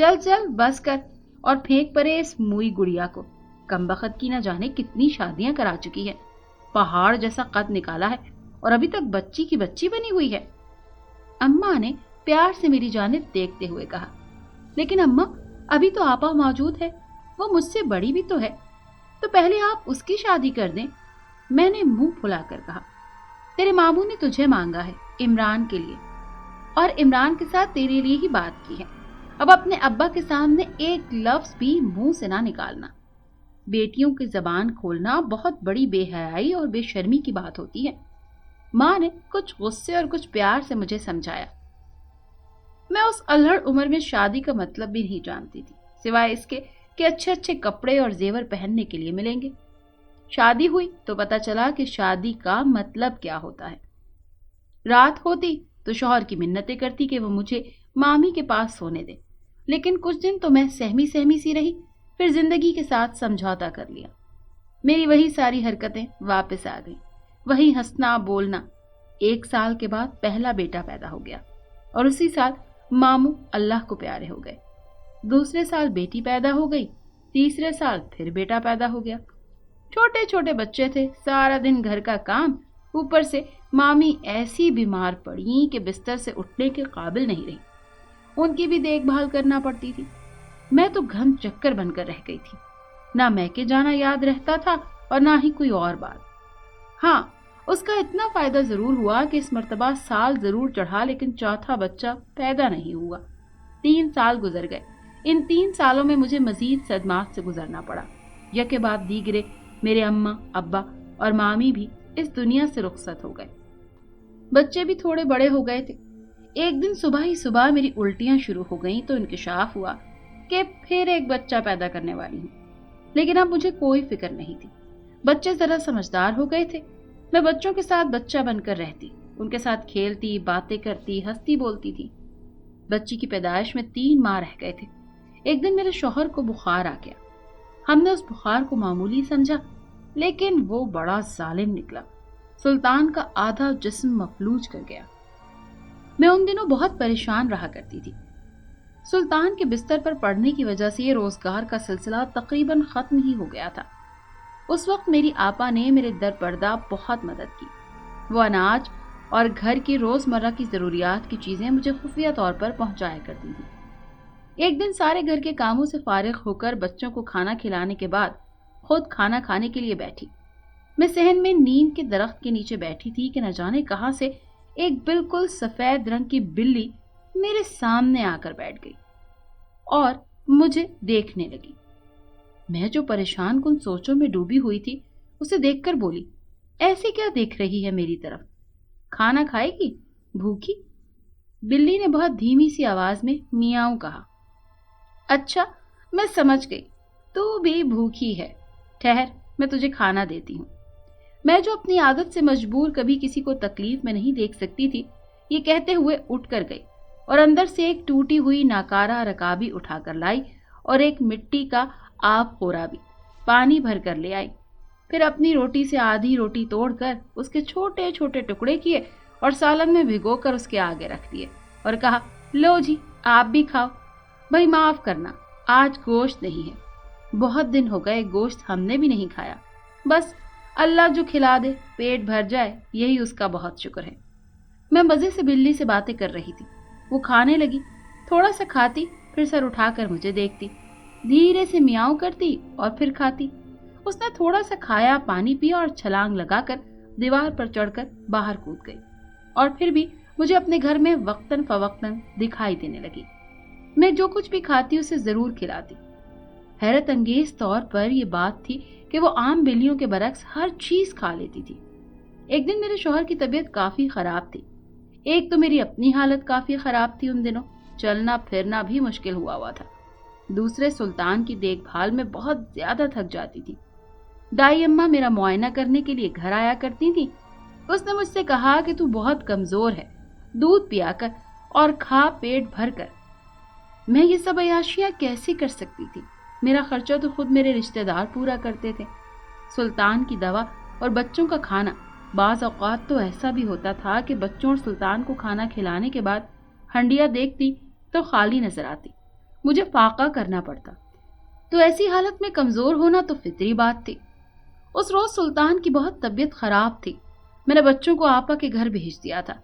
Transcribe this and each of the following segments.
چل چل بس کر اور پھینک پڑے اس موئی گڑیا کو. کمبخت کی نہ جانے کتنی شادیاں کرا چکی ہے, پہاڑ جیسا قد نکالا ہے اور ابھی تک بچی کی بچی بنی ہوئی ہے. اماں نے پیار سے میری جانب دیکھتے ہوئے کہا, لیکن اماں ابھی تو آپا موجود ہے, وہ مجھ سے بڑی بھی تو ہے, تو پہلے آپ اس کی شادی کر دیں. میں نے منہ پھلا کر کہا, تیرے ماموں نے تجھے مانگا ہے عمران کے لیے, اور عمران کے ساتھ تیرے لیے ہی بات کی ہے. اب اپنے ابا کے سامنے ایک لفظ بھی منہ سے نہ نکالنا. بیٹیوں کی زبان کھولنا بہت بڑی بے حیائی اور بے شرمی کی بات ہوتی ہے. ماں نے کچھ غصے اور کچھ پیار سے مجھے سمجھایا. میں اس الہڑ عمر میں شادی کا مطلب بھی نہیں جانتی تھی, سوائے اس کے کہ اچھے اچھے کپڑے اور زیور پہننے کے لیے ملیں گے. شادی ہوئی تو پتا چلا کہ شادی کا مطلب کیا ہوتا ہے. رات ہوتی تو شوہر کی منتیں کرتی کہ وہ مجھے مامی کے پاس سونے دے, لیکن کچھ دن تو میں سہمی سہمی سی رہی, پھر زندگی کے ساتھ سمجھوتا کر لیا. میری وہی ساری حرکتیں واپس آ گئیں, وہی ہنسنا بولنا. 1 سال کے بعد پہلا بیٹا پیدا ہو گیا, اور اسی سال ماموں اللہ کو پیارے ہو گئے. دوسرے سال بیٹی پیدا ہو گئی, تیسرے سال پھر بیٹا پیدا ہو گیا. چھوٹے چھوٹے بچے تھے, سارا دن گھر کا کام, اوپر سے مامی ایسی بیمار پڑی کہ بستر سے اٹھنے کے قابل نہیں رہی. ان کی بھی دیکھ بھال کرنا پڑتی تھی. میں تو گھم چکر بن کر رہ گئی تھی. نہ میکے جانا یاد رہتا تھا اور نہ ہی کوئی اور بات. ہاں, اس کا اتنا فائدہ ضرور ہوا کہ اس مرتبہ سال ضرور چڑھا, لیکن چوتھا بچہ پیدا نہیں ہوا. 3 سال گزر گئے. ان 3 سالوں میں مجھے مزید صدمات سے گزرنا پڑا. یکے بعد دیگرے میرے اماں ابا اور مامی بھی اس دنیا سے رخصت ہو گئے. بچے بھی تھوڑے بڑے ہو گئے تھے. ایک دن صبح ہی صبح میری الٹیاں شروع ہو گئیں تو انکشاف ہوا کہ پھر ایک بچہ پیدا کرنے والی ہوں. لیکن اب مجھے کوئی فکر نہیں تھی. بچے ذرا سمجھدار ہو گئے تھے. میں بچوں کے ساتھ بچہ بن کر رہتی, ان کے ساتھ کھیلتی, باتیں کرتی, ہنستی بولتی تھی. بچی کی پیدائش میں 3 ماہ رہ گئے تھے. ایک دن میرے شوہر کو بخار آ گیا. ہم نے اس بخار کو معمولی سمجھا, لیکن وہ بڑا ظالم نکلا. سلطان کا آدھا جسم مفلوج کر گیا. میں ان دنوں بہت پریشان رہا کرتی تھی. سلطان کے بستر پر پڑنے کی وجہ سے یہ روزگار کا سلسلہ تقریباً ختم ہی ہو گیا تھا. اس وقت میری آپا نے میرے در پردہ بہت مدد کی. وہ اناج اور گھر کی روزمرہ کی ضروریات کی چیزیں مجھے خفیہ طور پر پہنچایا کرتی تھی. ایک دن سارے گھر کے کاموں سے فارغ ہو کر بچوں کو کھانا کھلانے کے بعد خود کھانا کھانے کے لیے بیٹھی. میں صحن میں نیم کے درخت کے نیچے بیٹھی تھی کہ نہ جانے کہاں سے ایک بالکل سفید رنگ کی بلی میرے سامنے آ کر بیٹھ گئی اور مجھے دیکھنے لگی. میں جو پریشان کن سوچوں میں ڈوبی ہوئی تھی اسے دیکھ کر بولی, ایسے کیا دیکھ رہی ہے میری طرف؟ کھانا کھائے گی؟ بھوکی؟ بلی نے بہت دھیمی سی آواز میں میاؤں کہا. اچھا, میں سمجھ گئی, تو بھی بھوکی ہے. ٹھہر, میں تجھے کھانا دیتی ہوں. میں جو اپنی عادت سے مجبور کبھی کسی کو تکلیف میں نہیں دیکھ سکتی تھی, یہ کہتے ہوئے اٹھ کر گئی اور اندر سے ایک ٹوٹی ہوئی ناکارہ رکابی اٹھا کر لائی اور ایک مٹی کا آب خورا بھی پانی بھر کر لے آئی. پھر اپنی روٹی سے آدھی روٹی توڑ کر اس کے چھوٹے چھوٹے ٹکڑے کیے اور سالن میں بھگو کر اس کے آگے رکھ دیے اور کہا, لو جی آپ بھی کھاؤ. بھائی معاف کرنا, آج گوشت نہیں ہے. بہت دن ہو گئے گوشت ہم نے بھی نہیں کھایا. بس اللہ جو کھلا دے پیٹ بھر جائے یہی اس کا بہت شکر ہے. میں مزے سے بلی سے باتیں کر رہی تھی. وہ کھانے لگی, تھوڑا سا کھاتی, پھر سر اٹھا کر مجھے دیکھتی, دھیرے سے میاؤں کرتی اور پھر کھاتی. اس نے تھوڑا سا کھایا, پانی پیا اور چھلانگ لگا کر دیوار پر چڑھ کر باہر کود گئی اور پھر بھی مجھے اپنے گھر میں وقتاً فوقتاً دکھائی دینے لگی. میں جو کچھ بھی کھاتی اسے ضرور کھلاتی. حیرت انگیز طور پر یہ بات تھی کہ وہ عام بلیوں کے برعکس ہر چیز کھا لیتی تھی. ایک دن میرے شوہر کی طبیعت کافی خراب تھی. ایک تو میری اپنی حالت کافی خراب تھی, ان دنوں چلنا پھرنا بھی مشکل ہوا تھا. دوسرے سلطان کی دیکھ بھال میں بہت زیادہ تھک جاتی تھی. دائی اماں میرا معائنہ کرنے کے لیے گھر آیا کرتی تھی. اس نے مجھ سے کہا کہ تو بہت کمزور ہے, دودھ پیا کر اور کھا پیٹ بھر کر. میں یہ سب عیاشیاں کیسے کر سکتی تھی؟ میرا خرچہ تو خود میرے رشتہ دار پورا کرتے تھے. سلطان کی دوا اور بچوں کا کھانا, بعض اوقات تو ایسا بھی ہوتا تھا کہ بچوں اور سلطان کو کھانا کھلانے کے بعد ہنڈیا دیکھتی تو خالی نظر آتی مجھے فاقہ کرنا پڑتا۔ تو ایسی حالت میں کمزور ہونا تو فطری بات تھی۔ اس روز سلطان کی بہت طبیعت خراب تھی۔ میں نے بچوں کو آپا کے گھر بھیج دیا تھا۔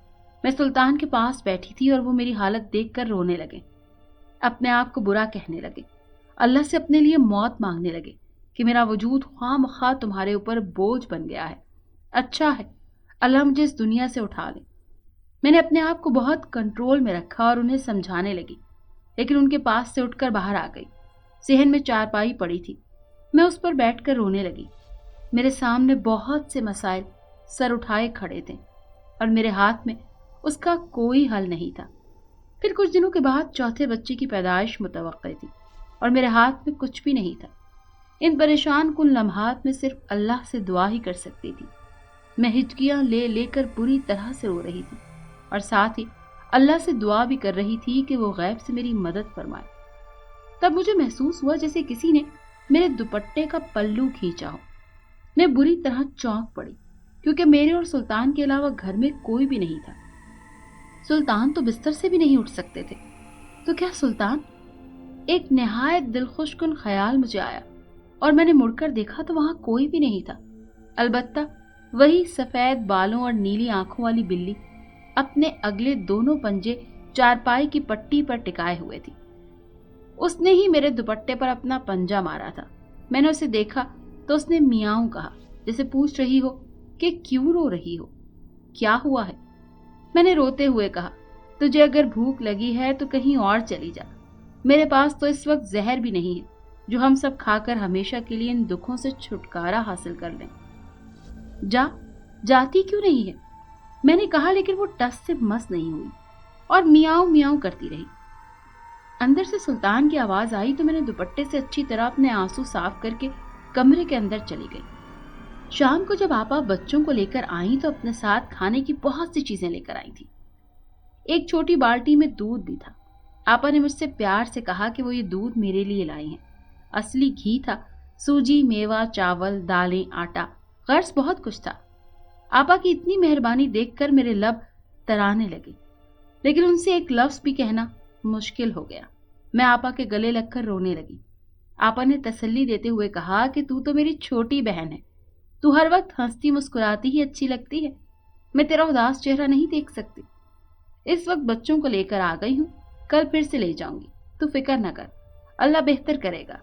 میں سلطان کے پاس بیٹھی تھی اور وہ میری حالت دیکھ کر رونے لگے، اپنے آپ کو برا کہنے لگے، اللہ سے اپنے لیے موت مانگنے لگے کہ میرا وجود خواہ مخواہ تمہارے اوپر بوجھ بن گیا ہے، اچھا ہے اللہ مجھے اس دنیا سے اٹھا لے۔ میں نے اپنے آپ کو بہت کنٹرول میں رکھا اور انہیں سمجھانے لگی، لیکن ان کے پاس سے اٹھ کر باہر آ گئی۔ صحن میں چارپائی پڑی تھی، میں اس پر بیٹھ کر رونے لگی۔ میرے سامنے بہت سے مسائل سر اٹھائے کھڑے تھے اور میرے ہاتھ میں اس کا کوئی حل نہیں تھا۔ پھر کچھ دنوں کے بعد چوتھے بچے کی پیدائش متوقع تھی اور میرے ہاتھ میں کچھ بھی نہیں تھا۔ ان پریشان کن لمحات میں صرف اللہ سے دعا ہی کر سکتی تھی۔ میں ہچکیاں لے لے کر بری طرح سے رو رہی تھی اور ساتھ ہی اللہ سے دعا بھی کر رہی تھی کہ وہ غیب سے میری مدد فرمائے۔ تب مجھے محسوس ہوا جیسے کسی نے میرے دوپٹے کا پلو کھینچا ہو۔ میں بری طرح چونک پڑی کیونکہ میرے اور سلطان کے علاوہ گھر میں کوئی بھی نہیں تھا۔ سلطان تو بستر سے بھی نہیں اٹھ سکتے تھے، تو کیا سلطان؟ ایک نہایت دلخوش کن خیال مجھے آیا اور میں نے مڑ کر دیکھا تو وہاں کوئی بھی نہیں تھا، البتہ وہی سفید بالوں اور نیلی آنکھوں والی بلی اپنے اگلے دونوں پنجے چارپائی کی پٹی پر ٹکائے ہوئے تھی۔ اس نے ہی میرے دوپٹے پر اپنا پنجہ مارا تھا۔ میں نے اسے دیکھا تو اس نے میاؤں کہا، جیسے پوچھ رہی ہو کہ کیوں رو رہی ہو، کیا ہوا ہے؟ میں نے روتے ہوئے کہا، تجھے اگر بھوک لگی ہے تو کہیں اور چلی جا، میرے پاس تو اس وقت زہر بھی نہیں ہے جو ہم سب کھا کر ہمیشہ کے لیے ان دکھوں سے چھٹکارا حاصل کر لیں۔ جاتی کیوں نہیں ہے؟ میں نے کہا، لیکن وہ ٹس سے مس نہیں ہوئی اور میاؤں میاؤں کرتی رہی۔ اندر سے سلطان کی آواز آئی تو میں نے دوپٹے سے اچھی طرح اپنے آنسو صاف کر کے کمرے کے اندر چلی گئی۔ شام کو جب آپا بچوں کو لے کر آئیں تو اپنے ساتھ کھانے کی بہت سی چیزیں لے کر آئی تھی۔ ایک چھوٹی بالٹی میں دودھ بھی تھا۔ آپا نے مجھ سے پیار سے کہا کہ وہ یہ دودھ میرے لیے لائی ہیں۔ اصلی گھی تھا، سوجی، میوہ، چاول، دالیں، آٹا، غرض بہت کچھ تھا۔ آپا کی اتنی مہربانی دیکھ کر میرے لب ترانے لگے، لیکن ان سے ایک لفظ بھی کہنا مشکل ہو گیا۔ میں آپا کے گلے لگ کر رونے لگی۔ آپا نے تسلی دیتے ہوئے کہا کہ تو میری چھوٹی بہن ہے، تو ہر وقت ہنستی مسکراتی ہی اچھی لگتی ہے، میں تیرا اداس چہرہ نہیں دیکھ سکتی۔ اس وقت بچوں کو لے کر آ گئی ہوں، کل پھر سے لے جاؤں گی، تو فکر نہ کر، اللہ بہتر کرے گا۔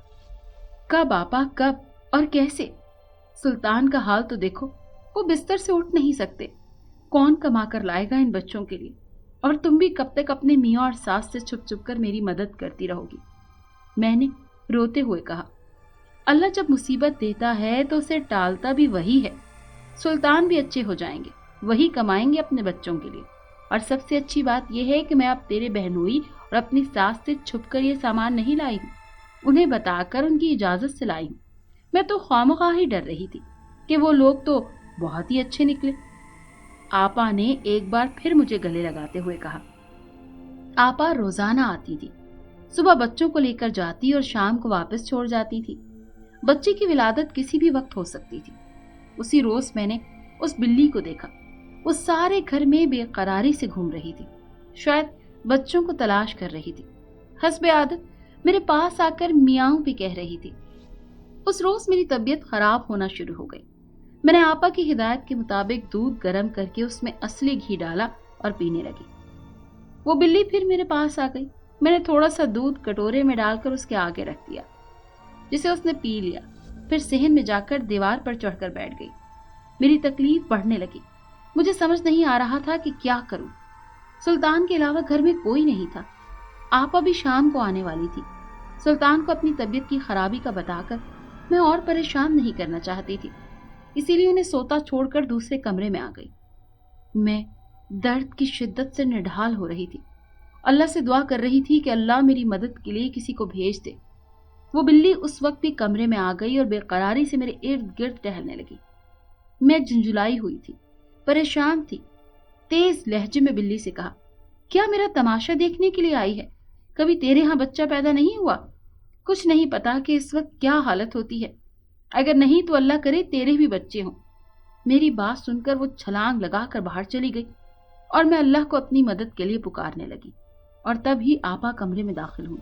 کب آپا، کب اور کیسے؟ سلطان کا حال تو دیکھو، وہ بستر سے اٹھ نہیں سکتے، کون کما کر لائے گا ان بچوں کے لیے؟ اور تم بھی کب تک اپنے میاں اور ساس سے چھپ چھپ کر میری مدد کرتی رہو گی؟ میں نے روتے ہوئے کہا، اللہ جب مصیبت دیتا ہے تو اسے ٹالتا بھی وہی ہے۔ سلطان بھی اچھے ہو جائیں گے، وہی کمائیں گے اپنے بچوں کے لیے، اور سب سے اچھی بات یہ ہے کہ میں اب تیرے بہنوئی اور اپنی ساس سے چھپ کر یہ سامان نہیں لائی ہوں، انہیں بتا کر ان کی اجازت سے لائی ہوں۔ میں تو خواہ ہی ڈر رہی تھی کہ وہ لوگ تو بہت ہی اچھے نکلے۔ آپا نے ایک بار پھر مجھے گلے لگاتے ہوئے کہا۔ آپا روزانہ آتی تھی، صبح بچوں کو لے کر جاتی اور شام کو واپس چھوڑ جاتی تھی۔ بچے کی ولادت کسی بھی وقت ہو سکتی تھی۔ اسی روز میں نے اس بلی کو دیکھا، وہ سارے گھر میں بے قراری سے گھوم رہی تھی، شاید بچوں کو تلاش کر رہی تھی۔ حسب عادت میرے پاس آ کر میاؤں بھی کہہ رہی تھی۔ اس روز میری طبیعت خراب ہونا شروع ہو گئی۔ میں نے آپا کی ہدایت کے مطابق دودھ گرم کر کے اس میں اصلی گھی ڈالا اور پینے لگی۔ وہ بلی پھر میرے پاس آ گئی۔ میں نے تھوڑا سا دودھ کٹورے میں ڈال کر اس کے آگے رکھ دیا، جسے اس نے پی لیا، پھر صحن میں جا کر دیوار پر چڑھ کر بیٹھ گئی۔ میری تکلیف بڑھنے لگی، مجھے سمجھ نہیں آ رہا تھا کہ کیا کروں۔ سلطان کے علاوہ گھر میں کوئی نہیں تھا، آپا بھی شام کو آنے والی تھی۔ سلطان کو اپنی طبیعت کی خرابی کا بتا کر میں اور پریشان نہیں کرنا چاہتی تھی، اسی لیے انہیں سوتا چھوڑ کر دوسرے کمرے میں آ گئی۔ میں درد کی شدت سے نڈھال ہو رہی تھی، اللہ سے دعا کر رہی تھی کہ اللہ میری مدد کے لیے کسی کو بھیج دے۔ وہ بلی اس وقت بھی کمرے میں آ گئی اور بے قراری سے میرے ارد گرد ٹہلنے لگی۔ میں جھنجھلائی ہوئی تھی، پریشان تھی۔ تیز لہجے میں بلی سے کہا، کیا میرا تماشا دیکھنے کے لیے آئی ہے؟ کبھی تیرے ہاں بچہ پیدا نہیں ہوا؟ کچھ نہیں پتا کہ اس وقت کیا حالت ہوتی ہے، اگر نہیں تو اللہ کرے تیرے بھی بچے ہوں۔ میری بات سن کر وہ چھلانگ لگا کر باہر چلی گئی اور میں اللہ کو اپنی مدد کے لیے پکارنے لگی، اور تب ہی آپا کمرے میں داخل ہوئی۔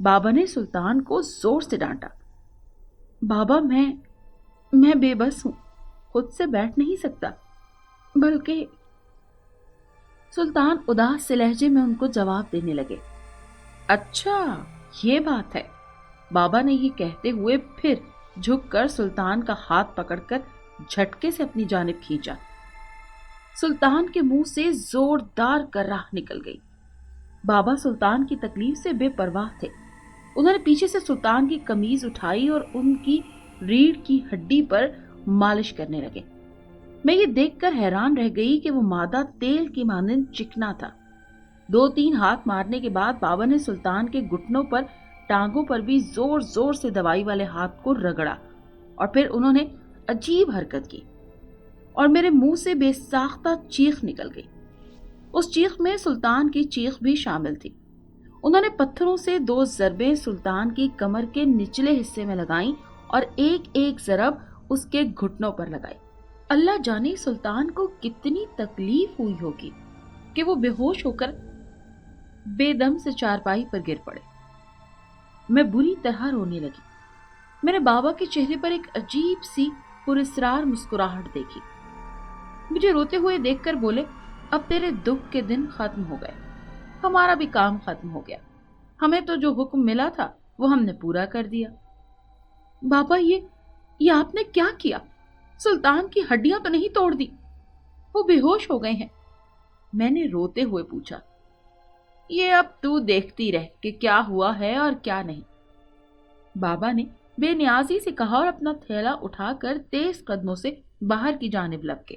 بابا نے سلطان کو زور سے ڈانٹا۔ بابا میں بے بس ہوں، خود سے بیٹھ نہیں سکتا، بلکہ سلطان اداس سے لہجے میں ان کو جواب دینے لگے۔ اچھا یہ بات ہے، بابا نے یہ کہتے ہوئے پھر جھک کر سلطان کا ہاتھ پکڑ کر جھٹکے سے اپنی جانب کھینچا۔ سلطان کے منہ سے زوردار کراہ نکل گئی۔ بابا سلطان کی تکلیف سے بے پرواہ تھے۔ انہوں نے پیچھے سے سلطان کی قمیض اٹھائی اور ان کی ریڑھ کی ہڈی پر مالش کرنے لگے۔ میں یہ دیکھ کر حیران رہ گئی کہ وہ مادہ تیل کی مانند چکنا تھا۔ 2-3 ہاتھ مارنے کے بعد بابا نے سلطان کے گھٹنوں پر، ٹانگوں پر بھی زور زور سے دوائی والے ہاتھ کو رگڑا، اور پھر انہوں نے عجیب حرکت کی اور میرے منہ سے بے ساختہ چیخ نکل گئی۔ اس چیخ میں سلطان کی چیخ بھی شامل تھی۔ انہوں نے پتھروں سے 2 ضربیں سلطان کی کمر کے نچلے حصے میں لگائیں اور ایک ایک ضرب اس کے گھٹنوں پر لگائی۔ اللہ جانے سلطان کو کتنی تکلیف ہوئی ہوگی کہ وہ بے ہوش ہو کر بے دم سے چارپائی پر گر پڑے۔ میں بری طرح رونے لگی۔ میں نے بابا کے چہرے پر ایک عجیب سی پراسرار مسکراہٹ دیکھی۔ مجھے روتے ہوئے دیکھ کر بولے، اب تیرے دکھ کے دن ختم ہو گئے، ہمارا بھی کام ختم ہو گیا، ہمیں تو جو حکم ملا تھا وہ ہم نے پورا کر دیا۔ بابا یہ آپ نے کیا کیا؟ سلطان کی ہڈیاں تو نہیں توڑ دی؟ وہ بے ہوش ہو گئے ہیں، میں نے روتے ہوئے پوچھا۔ یہ اب تو دیکھتی رہ کہ کیا ہوا ہے اور کیا نہیں، بابا نے بے نیازی سے کہا اور اپنا تھیلا اٹھا کر تیز قدموں سے باہر کی جانب لپکے۔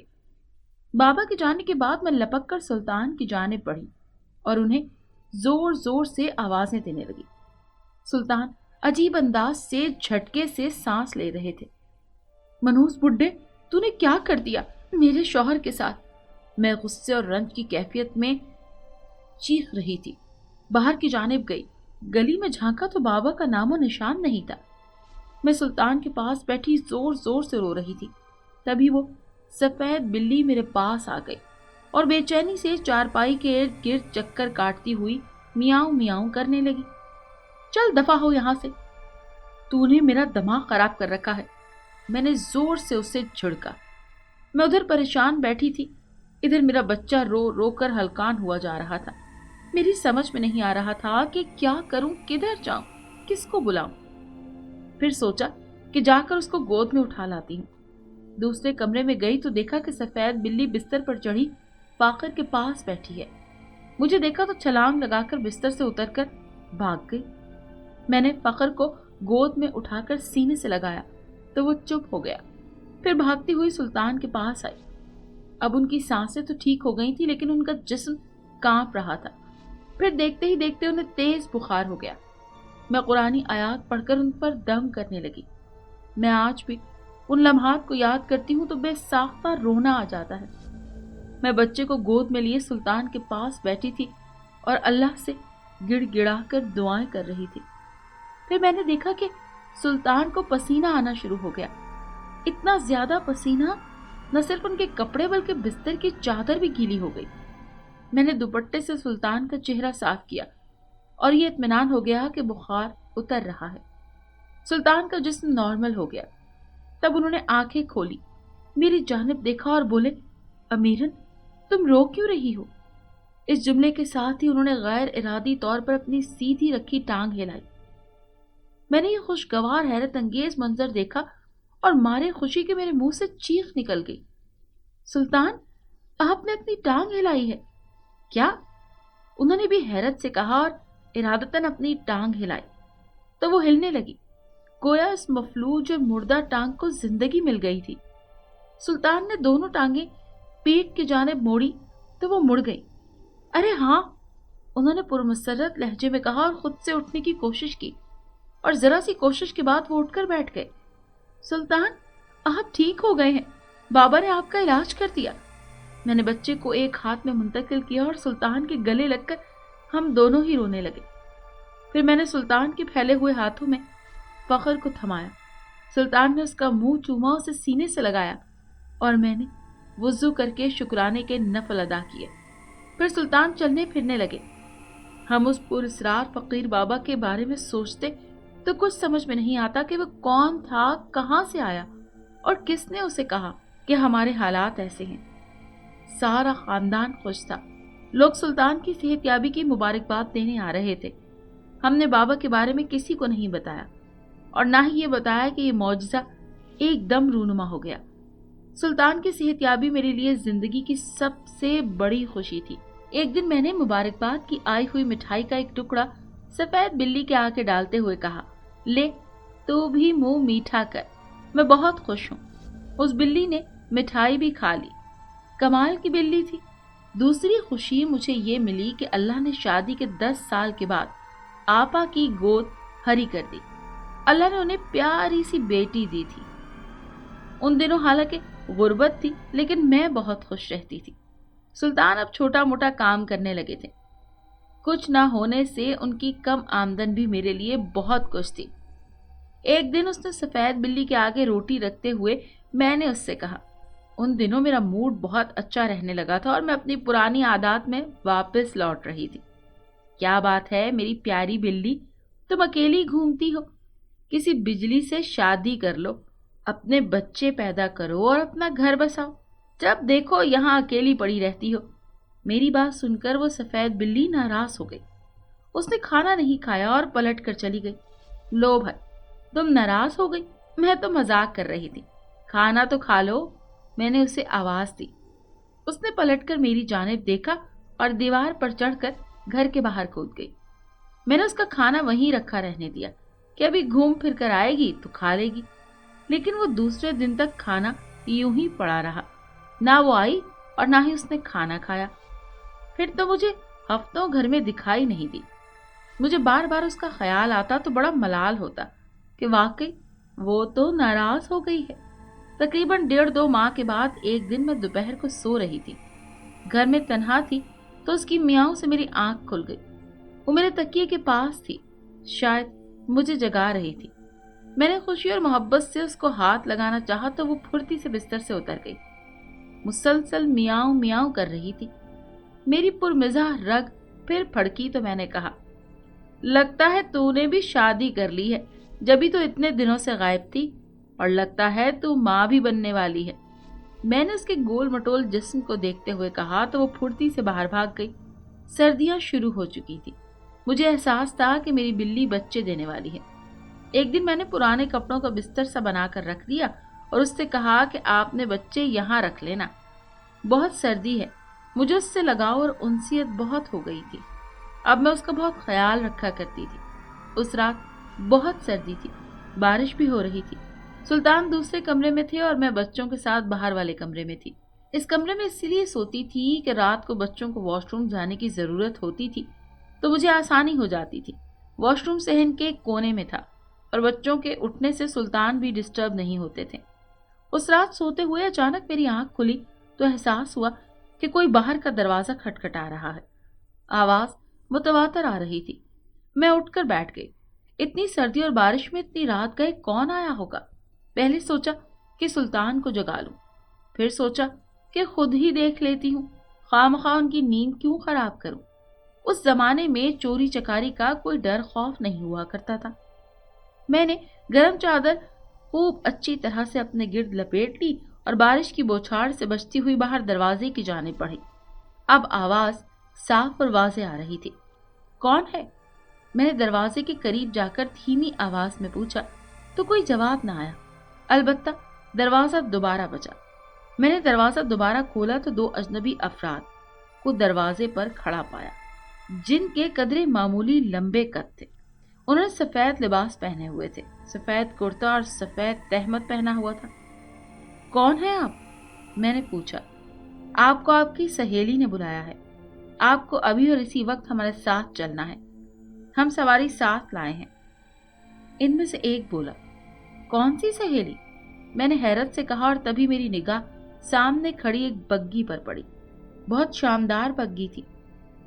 بابا کے جانے کے بعد میں لپک کر سلطان کی جانب بڑھی اور انہیں زور زور سے آوازیں دینے لگی۔ سلطان عجیب انداز سے جھٹکے سے سانس لے رہے تھے۔ منوس بڈھے، تو نے کیا کر دیا میرے شوہر کے ساتھ؟ میں غصے اور رنج کی کیفیت میں چیخ رہی تھی۔ باہر کی جانب گئی، گلی میں جھانکا تو بابا کا نام و نشان نہیں تھا۔ میں سلطان کے پاس بیٹھی زور زور سے رو رہی تھی۔ تبھی وہ سفید بلی میرے پاس آ گئی اور بے چینی سے چارپائی کے ارد گرد چکر کاٹتی ہوئی میاؤں میاؤں کرنے لگی۔ چل دفع ہو یہاں سے، تو نے میرا دماغ خراب کر رکھا ہے، میں نے زور سے اسے جھڑکا۔ میں ادھر پریشان بیٹھی تھی، ادھر میرا بچہ رو رو کر ہلکان ہوا جا رہا تھا۔ میری سمجھ میں نہیں آ رہا تھا کہ کیا کروں، کدھر جاؤں، کس کو بلاؤں۔ پھر سوچا کہ جا کر اس کو گود میں اٹھا لاتی ہوں۔ دوسرے کمرے میں گئی تو دیکھا کہ سفید بلی بستر پر چڑھی فاخر کے پاس بیٹھی ہے۔ مجھے دیکھا تو چھلانگ لگا کر بستر سے اتر کر بھاگ گئی۔ میں نے فخر کو گود میں اٹھا کر سینے سے لگایا تو وہ چپ ہو گیا۔ پھر بھاگتی ہوئی سلطان کے پاس آئی۔ اب ان کی سانسیں تو ٹھیک ہو گئی تھی لیکن ان کا جسم کانپ رہا تھا۔ پھر دیکھتے ہی دیکھتے انہیں تیز بخار ہو گیا۔ میں قرآنی آیات پڑھ کر ان پر دم کرنے لگی۔ میں آج بھی ان لمحات کو یاد کرتی ہوں تو بے ساختہ رونا آ جاتا ہے۔ میں بچے کو گود میں لیے سلطان کے پاس بیٹھی تھی اور اللہ سے گڑ گڑا کر دعائیں کر رہی تھی۔ پھر میں نے دیکھا کہ سلطان کو پسینہ آنا شروع ہو گیا۔ اتنا زیادہ پسینہ، نہ صرف ان کے کپڑے بلکہ بستر کی چادر بھی گیلی ہو گئی۔ میں نے دوپٹے سے سلطان کا چہرہ صاف کیا اور یہ اطمینان ہو گیا کہ بخار اتر رہا ہے۔ سلطان کا جسم نارمل ہو گیا۔ تب انہوں نے آنکھیں کھولی، میری جانب دیکھا اور بولے، امیرن تم رو کیوں رہی ہو؟ اس جملے کے ساتھ ہی انہوں نے غیر ارادی طور پر اپنی سیدھی رکھی ٹانگ ہلائی۔ میں نے یہ خوشگوار حیرت انگیز منظر دیکھا اور مارے خوشی کے میرے منہ سے چیخ نکل گئی، سلطان آپ نے اپنی ٹانگ ہلائی ہے؟ کیا؟ انہوں نے بھی حیرت سے کہا اور ارادتاً اپنی ٹانگ ہلائی تو وہ ہلنے لگی، گویا اس مفلوج اور مردہ ٹانگ کو زندگی مل گئی تھی۔ سلطان نے دونوں ٹانگیں پیٹ کی جانب موڑی تو وہ مڑ گئی۔ ارے ہاں، انہوں نے پرمسرت لہجے میں کہا اور خود سے اٹھنے کی کوشش کی، اور ذرا سی کوشش کے بعد وہ اٹھ کر بیٹھ گئے۔ سلطان آپ ٹھیک ہو گئے ہیں، بابا نے آپ کا علاج کر دیا۔ میں نے بچے کو ایک ہاتھ میں منتقل کیا اور سلطان کے گلے لگ کر ہم دونوں ہی رونے لگے۔ پھر میں نے سلطان کے پھیلے ہوئے ہاتھوں میں فخر کو تھمایا۔ سلطان نے اس کا منہ چوما، اسے سینے سے لگایا اور میں نے وضو کر کے شکرانے کے نفل ادا کیے۔ پھر سلطان چلنے پھرنے لگے۔ ہم اس پراسرار فقیر بابا کے بارے میں سوچتے تو کچھ سمجھ میں نہیں آتا کہ وہ کون تھا، کہاں سے آیا اور کس نے اسے کہا کہ ہمارے حالات ایسے ہیں۔ سارا خاندان خوش تھا، لوگ سلطان کی صحت یابی کی مبارکباد دینے آ رہے تھے۔ ہم نے بابا کے بارے میں کسی کو نہیں بتایا اور نہ ہی یہ بتایا کہ یہ معجزہ ایک دم رونما ہو گیا۔ سلطان کی صحت یابی میرے لیے زندگی کی سب سے بڑی خوشی تھی۔ ایک دن میں نے مبارکباد کی آئی ہوئی مٹھائی کا ایک ٹکڑا سفید بلی کے آگے ڈالتے ہوئے کہا، لے تو بھی منہ میٹھا کر، میں بہت خوش ہوں۔ اس بلی نے مٹھائی بھی کھا لی۔ کمال کی بلی تھی۔ دوسری خوشی مجھے یہ ملی کہ اللہ نے شادی کے 10 سال کے بعد آپا کی گود ہری کر دی۔ اللہ نے انہیں پیاری سی بیٹی دی تھی۔ ان دنوں حالانکہ غربت تھی لیکن میں بہت خوش رہتی تھی۔ سلطان اب چھوٹا موٹا کام کرنے لگے تھے۔ کچھ نہ ہونے سے ان کی کم آمدن بھی میرے لیے بہت کچھ تھی۔ ایک دن اس نے سفید بلی کے آگے روٹی رکھتے ہوئے میں نے اس سے کہا، ان دنوں میرا موڈ بہت اچھا رہنے لگا تھا اور میں اپنی پرانی عادات میں واپس لوٹ رہی تھی۔ کیا بات ہے میری پیاری بلی، تم اکیلی گھومتی ہو؟ کسی بجلی سے شادی کر لو، اپنے بچے پیدا کرو اور اپنا گھر بساؤ، جب دیکھو یہاں اکیلی پڑی رہتی ہو۔ میری بات سن کر وہ سفید بلی ناراض ہو گئی۔ اس نے کھانا نہیں کھایا اور پلٹ کر چلی گئی۔ لو بھائی، تم ناراض ہو گئی؟ میں تو مذاق کر رہی تھی، کھانا تو کھا لو، میں نے اسے آواز دی۔ اس نے پلٹ کر میری جانب دیکھا اور دیوار پر چڑھ کر گھر کے باہر کود گئی۔ میں نے اس کا کھانا وہیں رکھا رہنے دیا کہ ابھی گھوم پھر کر آئے گی تو کھا لے گی، لیکن وہ دوسرے دن تک کھانا یوں ہی پڑا رہا۔ نہ وہ آئی اور نہ ہی اس نے کھانا کھایا۔ پھر تو مجھے ہفتوں گھر میں دکھائی نہیں دی۔ مجھے بار بار اس کا خیال آتا تو بڑا ملال ہوتا کہ واقعی وہ تو ناراض ہو گئی ہے۔ تقریباً 1.5-2 ماہ کے بعد ایک دن میں دوپہر کو سو رہی تھی، گھر میں تنہا تھی تو اس کی میاؤں سے میری آنکھ کھل گئی۔ وہ میرے تکیے کے پاس تھی، شاید مجھے جگا رہی تھی۔ میں نے خوشی اور محبت سے اس کو ہاتھ لگانا چاہا تو وہ پھرتی سے بستر سے اتر گئی۔ مسلسل میاؤں میاؤں کر رہی تھی۔ میری پرمزاح رگ پھر پھڑکی تو میں نے کہا، لگتا ہے تو نے بھی شادی کر لی ہے، جبھی تو اتنے دنوں سے غائب تھی، اور لگتا ہے تو ماں بھی بننے والی ہے۔ میں نے اس کے گول مٹول جسم کو دیکھتے ہوئے کہا تو وہ پھرتی سے باہر بھاگ گئی۔ سردیاں شروع ہو چکی تھی۔ مجھے احساس تھا کہ میری بلی بچے دینے والی ہے۔ ایک دن میں نے پرانے کپڑوں کا بستر سا بنا کر رکھ دیا اور اس سے کہا کہ آپ نے بچے یہاں رکھ لینا، بہت سردی ہے۔ مجھے اس سے لگاؤ اور انسیت بہت ہو گئی تھی۔ اب میں اس کا بہت خیال رکھا کرتی تھی۔ اس رات بہت سردی تھی، بارش بھی ہو رہی تھی۔ سلطان دوسرے کمرے میں تھے اور میں بچوں کے ساتھ باہر والے کمرے میں تھی۔ اس کمرے میں اس لیے سوتی تھی کہ رات کو بچوں کو واش روم جانے کی ضرورت ہوتی تھی تو مجھے آسانی ہو جاتی تھی۔ واش روم صحن کے کونے میں تھا اور بچوں کے اٹھنے سے سلطان بھی ڈسٹرب نہیں ہوتے تھے۔ اس رات سوتے ہوئے اچانک میری آنکھ کھلی تو احساس ہوا کہ کوئی باہر کا دروازہ کھٹکھٹا رہا ہے۔ آواز متواتر آ رہی تھی۔ میں اٹھ کر بیٹھ گئی۔ اتنی سردی اور بارش میں اتنی رات گئے کون آیا ہوگا؟ پہلے سوچا کہ سلطان کو جگا لوں، پھر سوچا کہ خود ہی دیکھ لیتی ہوں، خواہ ان کی نیند کیوں خراب کروں۔ اس زمانے میں چوری چکاری کا کوئی ڈر خوف نہیں ہوا کرتا تھا۔ میں نے گرم چادر خوب اچھی طرح سے اپنے گرد لپیٹ لی اور بارش کی بوچھاڑ سے بچتی ہوئی باہر دروازے کی جانب بڑھی۔ اب آواز صاف اور واضح آ رہی تھی۔ کون ہے؟ میں نے دروازے کے قریب جا کر دھیمی آواز میں پوچھا تو کوئی جواب نہ آیا، البتہ دروازہ دوبارہ بجا۔ میں نے دروازہ دوبارہ کھولا تو 2 اجنبی افراد کو دروازے پر کھڑا پایا جن کے قدرے معمولی لمبے قد تھے۔ انہوں نے سفید لباس پہنے ہوئے تھے، سفید کرتا اور سفید تہمت پہنا ہوا تھا۔ کون ہیں آپ؟ میں نے پوچھا۔ آپ کو آپ کی سہیلی نے بلایا ہے، آپ کو ابھی اور اسی وقت ہمارے ساتھ چلنا ہے، ہم سواری ساتھ لائے ہیں۔ ان میں سے ایک بولا، کون سی سہیلی؟ میں نے حیرت سے کہا اور تبھی میری نگاہ سامنے کھڑی ایک بگی پر پڑی۔ بہت شاندار بگی تھی،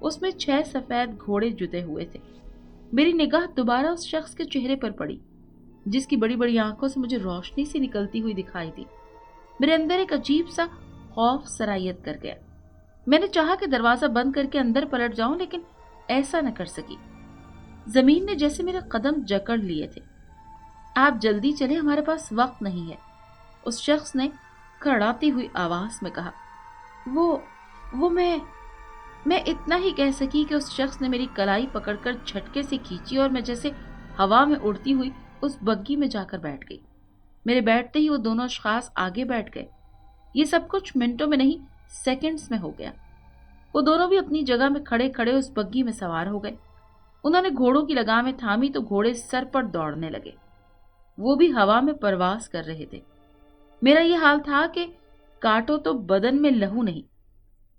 اس میں 6 سفید گھوڑے جتے ہوئے تھے۔ میری نگاہ دوبارہ اس شخص کے چہرے پر پڑی جس کی بڑی بڑی آنکھوں سے مجھے روشنی سی نکلتی ہوئی دکھائی دی۔ میرے اندر ایک عجیب سا خوف سرایت کر گیا۔ میں نے چاہا کہ دروازہ بند کر کے اندر پلٹ جاؤں لیکن ایسا نہ کر سکی۔ زمین نے جیسے میرے قدم جکڑ لیے تھے۔ آپ جلدی چلیں، ہمارے پاس وقت نہیں ہے، اس شخص نے کڑاتی ہوئی آواز میں کہا۔ وہ میں اتنا ہی کہہ سکی کہ اس شخص نے میری کلائی پکڑ کر جھٹکے سے کھینچی اور میں جیسے ہوا میں اڑتی ہوئی اس بگی میں جا کر بیٹھ گئی۔ میرے بیٹھتے ہی وہ دونوں اشخاص آگے بیٹھ گئے۔ یہ سب کچھ منٹوں میں نہیں، سیکنڈز میں ہو گیا۔ وہ دونوں بھی اپنی جگہ میں کھڑے کھڑے اس بگی میں سوار ہو گئے۔ انہوں نے گھوڑوں کی لگامیں تھامی تو گھوڑے سر پر دوڑنے لگے۔ وہ بھی ہوا میں پرواز کر رہے تھے۔ میرا یہ حال تھا کہ کاٹو تو بدن میں لہو نہیں۔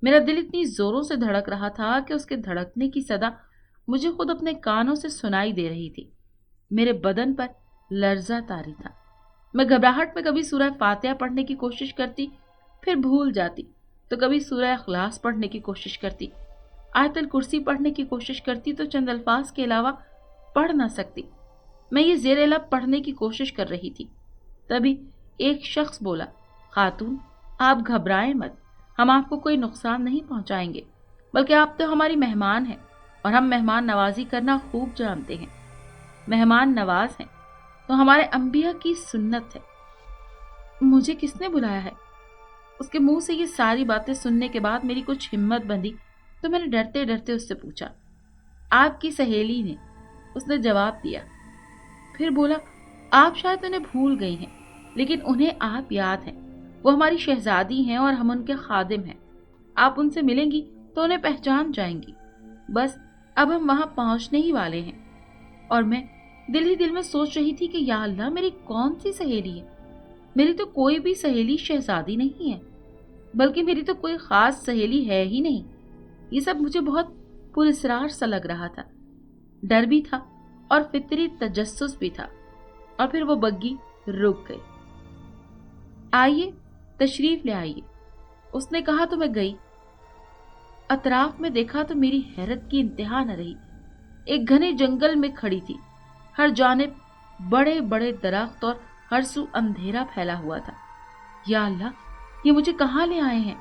میرا دل اتنی زوروں سے دھڑک رہا تھا کہ اس کے دھڑکنے کی صدا مجھے خود اپنے کانوں سے سنائی دے رہی تھی۔ میرے بدن پر لرزہ طاری تھا۔ میں گھبراہٹ میں کبھی سورہ فاتحہ پڑھنے کی کوشش کرتی، پھر بھول جاتی، تو کبھی سورہ اخلاص پڑھنے کی کوشش کرتی، آیت الکرسی پڑھنے کی کوشش کرتی تو چند الفاظ کے علاوہ پڑھ نہ سکتی۔ میں یہ زیر لب پڑھنے کی کوشش کر رہی تھی، تبھی ایک شخص بولا، خاتون آپ گھبرائیں مت، ہم آپ کو کوئی نقصان نہیں پہنچائیں گے، بلکہ آپ تو ہماری مہمان ہیں اور ہم مہمان نوازی کرنا خوب جانتے ہیں۔ مہمان نواز ہیں تو ہمارے انبیاء کی سنت ہے۔ مجھے کس نے بلایا ہے؟ اس کے منہ سے یہ ساری باتیں سننے کے بعد میری کچھ ہمت بندھی تو میں نے ڈرتے ڈرتے اس سے پوچھا، آپ کی سہیلی نے۔ اس نے جواب دیا، پھر بولا، آپ شاید انہیں بھول گئی ہیں، لیکن انہیں آپ یاد ہیں۔ وہ ہماری شہزادی ہیں اور ہم ان کے خادم ہیں۔ آپ ان سے ملیں گی تو انہیں پہچان جائیں گی۔ بس اب ہم وہاں پہنچنے ہی والے ہیں۔ اور میں دل ہی دل میں سوچ رہی تھی کہ یا اللہ، میری کون سی سہیلی ہے؟ میری تو کوئی بھی سہیلی شہزادی نہیں ہے، بلکہ میری تو کوئی خاص سہیلی ہے ہی نہیں۔ یہ سب مجھے بہت پراسرار سا لگ رہا تھا۔ ڈر بھی تھا اور فطری تجسس بھی تھا۔ اور پھر وہ بگی رک گئی۔ آئیے، تشریف لے آئیے، اس نے کہا تو میں گئی۔ اطراف میں دیکھا تو میری حیرت کی انتہا نہ رہی۔ ایک گھنے جنگل میں کھڑی تھی، ہر جانب بڑے بڑے درخت اور ہر سو اندھیرا پھیلا ہوا تھا۔ یا اللہ، یہ مجھے کہاں لے آئے ہیں؟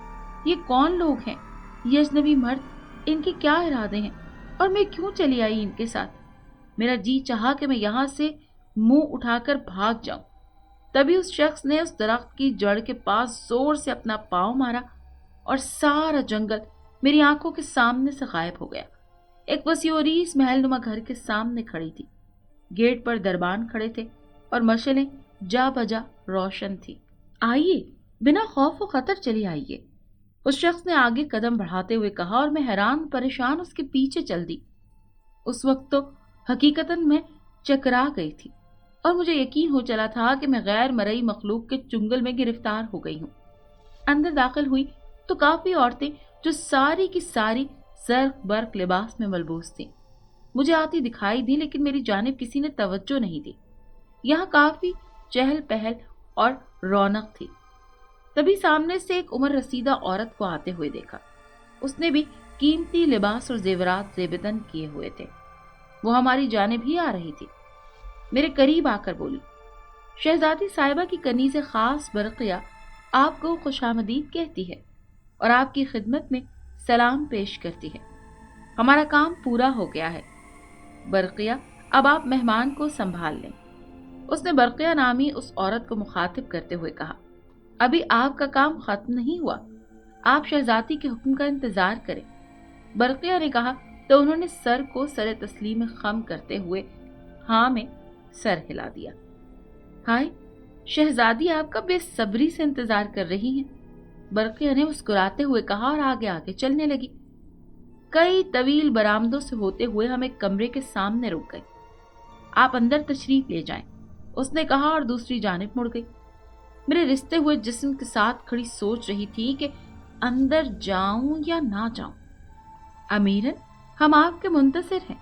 یہ کون لوگ ہیں؟ یہ اجنبی مرد، ان کے کیا ارادے ہیں؟ اور میں کیوں چلی آئی ان کے ساتھ؟ میرا جی چاہا کہ میں یہاں سے منہ اٹھا کر بھاگ جاؤں۔ تبھی اس شخص نے اس درخت کی جڑ کے پاس زور سے اپنا پاؤں مارا اور سارا جنگل میری آنکھوں کے سامنے سے غائب ہو گیا۔ ایک وسیع و عریض محل نما گھر کے سامنے کھڑی تھی۔ گیٹ پر دربان کھڑے تھے اور مشعلیں جا بجا روشن تھی۔ آئیے، بنا خوف و خطر چلی آئیے، اس شخص نے آگے قدم بڑھاتے ہوئے کہا، اور میں حیران پریشان اس کے پیچھے چل دی۔ اس وقت تو حقیقتاً میں چکرا گئی تھی اور مجھے یقین ہو چلا تھا کہ میں غیر مرئی مخلوق کے چنگل میں گرفتار ہو گئی ہوں۔ اندر داخل ہوئی تو کافی عورتیں جو ساری کی ساری زرق برق لباس میں ملبوس تھیں مجھے آتی دکھائی دی، لیکن میری جانب کسی نے توجہ نہیں دی۔ یہاں کافی چہل پہل اور رونق تھی۔ تبھی سامنے سے ایک عمر رسیدہ عورت کو آتے ہوئے دیکھا۔ اس نے بھی قیمتی لباس اور زیورات زیبدن کیے ہوئے تھے۔ وہ ہماری جانب ہی آ رہی تھی۔ میرے قریب آ کر بولی، شہزادی صاحبہ کی کنیز خاص برقیہ آپ کو خوش آمدید کہتی ہے اور آپ کی خدمت میں سلام پیش کرتی ہے۔ ہمارا کام پورا ہو گیا ہے۔ برقیہ، اب آپ مہمان کو سنبھال لیں۔ اس نے برقیہ نامی اس عورت کو مخاطب کرتے ہوئے کہا، ابھی آپ کا کام ختم نہیں ہوا، آپ شہزادی کے حکم کا انتظار کریں۔ برقیہ نے کہا تو انہوں نے سر کو سر تسلیم خم کرتے ہوئے ہاں میں سر ہلا دیا۔ ہائے، شہزادی آپ کا بے صبری سے انتظار کر رہی ہیں، برقیہ نے مسکراتے ہوئے کہا اور آگے آگے چلنے لگی۔ کئی طویل برآمدوں سے ہوتے ہوئے ہم ایک کمرے کے سامنے رک گئے۔ آپ اندر تشریف لے جائیں، اس نے کہا اور دوسری جانب مڑ گئی۔ میرے رشتے ہوئے جسم کے ساتھ کھڑی سوچ رہی تھی کہ اندر جاؤں یا نہ جاؤں۔ امیرن، ہم آپ کے منتظر ہیں۔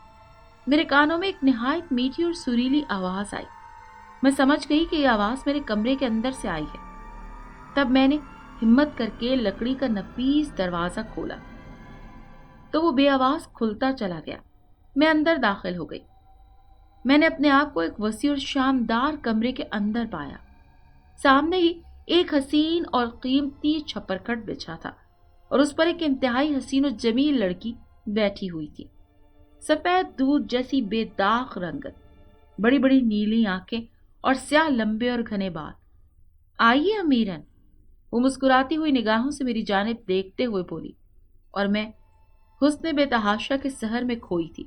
میرے کانوں میں ایک نہایت میٹھی اور سریلی آواز آئی۔ میں سمجھ گئی کہ یہ آواز میرے کمرے کے اندر سے آئی ہے۔ تب میں نے ہمت کر کے لکڑی کا نفیس دروازہ کھولا تو وہ بے آواز کھلتا چلا گیا۔ میں اندر داخل ہو گئی۔ میں نے اپنے آپ کو ایک وسیع اور شاندار کمرے کے اندر پایا۔ سامنے ہی ایک حسین اور قیمتی چھپرکٹ بچھا تھا اور اس پر ایک انتہائی حسین و جمیل لڑکی بیٹھی ہوئی تھی۔ سفید دودھ جیسی بے داغ رنگت، بڑی بڑی نیلی آنکھیں اور سیاہ لمبے اور گھنے بال۔ آئیے امیرن، وہ مسکراتی ہوئی نگاہوں سے میری جانب دیکھتے ہوئے بولی، اور میں حسن بے تحاشا کے سحر میں کھوئی تھی۔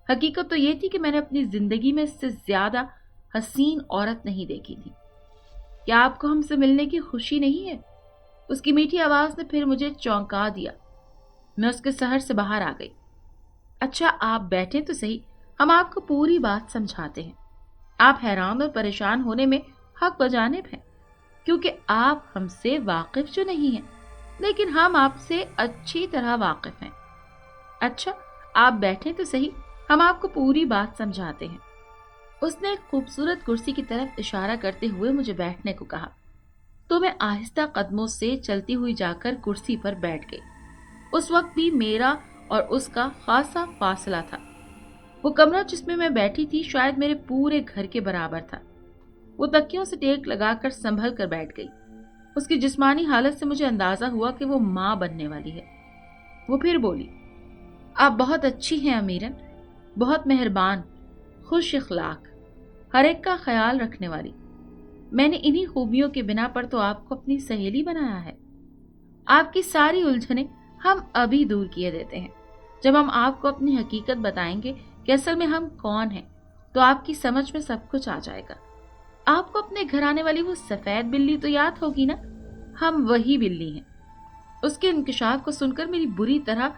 حقیقت تو یہ تھی کہ میں نے اپنی زندگی میں اس سے زیادہ حسین عورت نہیں دیکھی تھی۔ کیا آپ کو ہم سے ملنے کی خوشی نہیں ہے؟ اس کی میٹھی آواز نے پھر مجھے چونکا دیا۔ میں اس کے سحر سے باہر آ گئی۔ اچھا آپ بیٹھیں تو صحیح، ہم آپ کو پوری بات سمجھاتے ہیں۔ آپ حیران اور پریشان ہونے میں حق بجانب ہیں، کیونکہ آپ ہم سے واقف جو نہیں ہیں، لیکن ہم آپ سے اچھی طرح واقف ہیں۔ اچھا آپ بیٹھیں تو صحیح، ہم آپ کو پوری بات سمجھاتے ہیں۔ اس نے ایک خوبصورت کرسی کی طرف اشارہ کرتے ہوئے مجھے بیٹھنے کو کہا، تو میں آہستہ قدموں سے چلتی ہوئی جا کر کرسی پر بیٹھ گئی۔ اس وقت بھی میرا اور اس کا خاصا فاصلہ تھا۔ وہ کمرہ جس میں میں بیٹھی تھی شاید میرے پورے گھر کے برابر تھا۔ وہ تکیوں سے ٹیک لگا کر سنبھل کر بیٹھ گئی۔ اس کی جسمانی حالت سے مجھے اندازہ ہوا کہ وہ ماں بننے والی ہے۔ وہ پھر بولی، آپ بہت اچھی ہیں امیرن، بہت مہربان، خوش اخلاق، ہر ایک کا خیال رکھنے والی۔ میں نے انہی خوبیوں کے بنا پر تو آپ کو اپنی سہیلی بنایا ہے۔ آپ کی ساری الجھنیں ہم ابھی دور کیے دیتے ہیں۔ جب ہم آپ کو اپنی حقیقت بتائیں گے کہ اصل میں ہم کون ہیں، تو آپ کی سمجھ میں سب کچھ آ جائے گا۔ آپ کو اپنے گھر آنے والی وہ سفید بلی تو یاد ہوگی نا؟ ہم وہی بلی ہیں۔ اس کے انکشاف کو سن کر میری بری طرح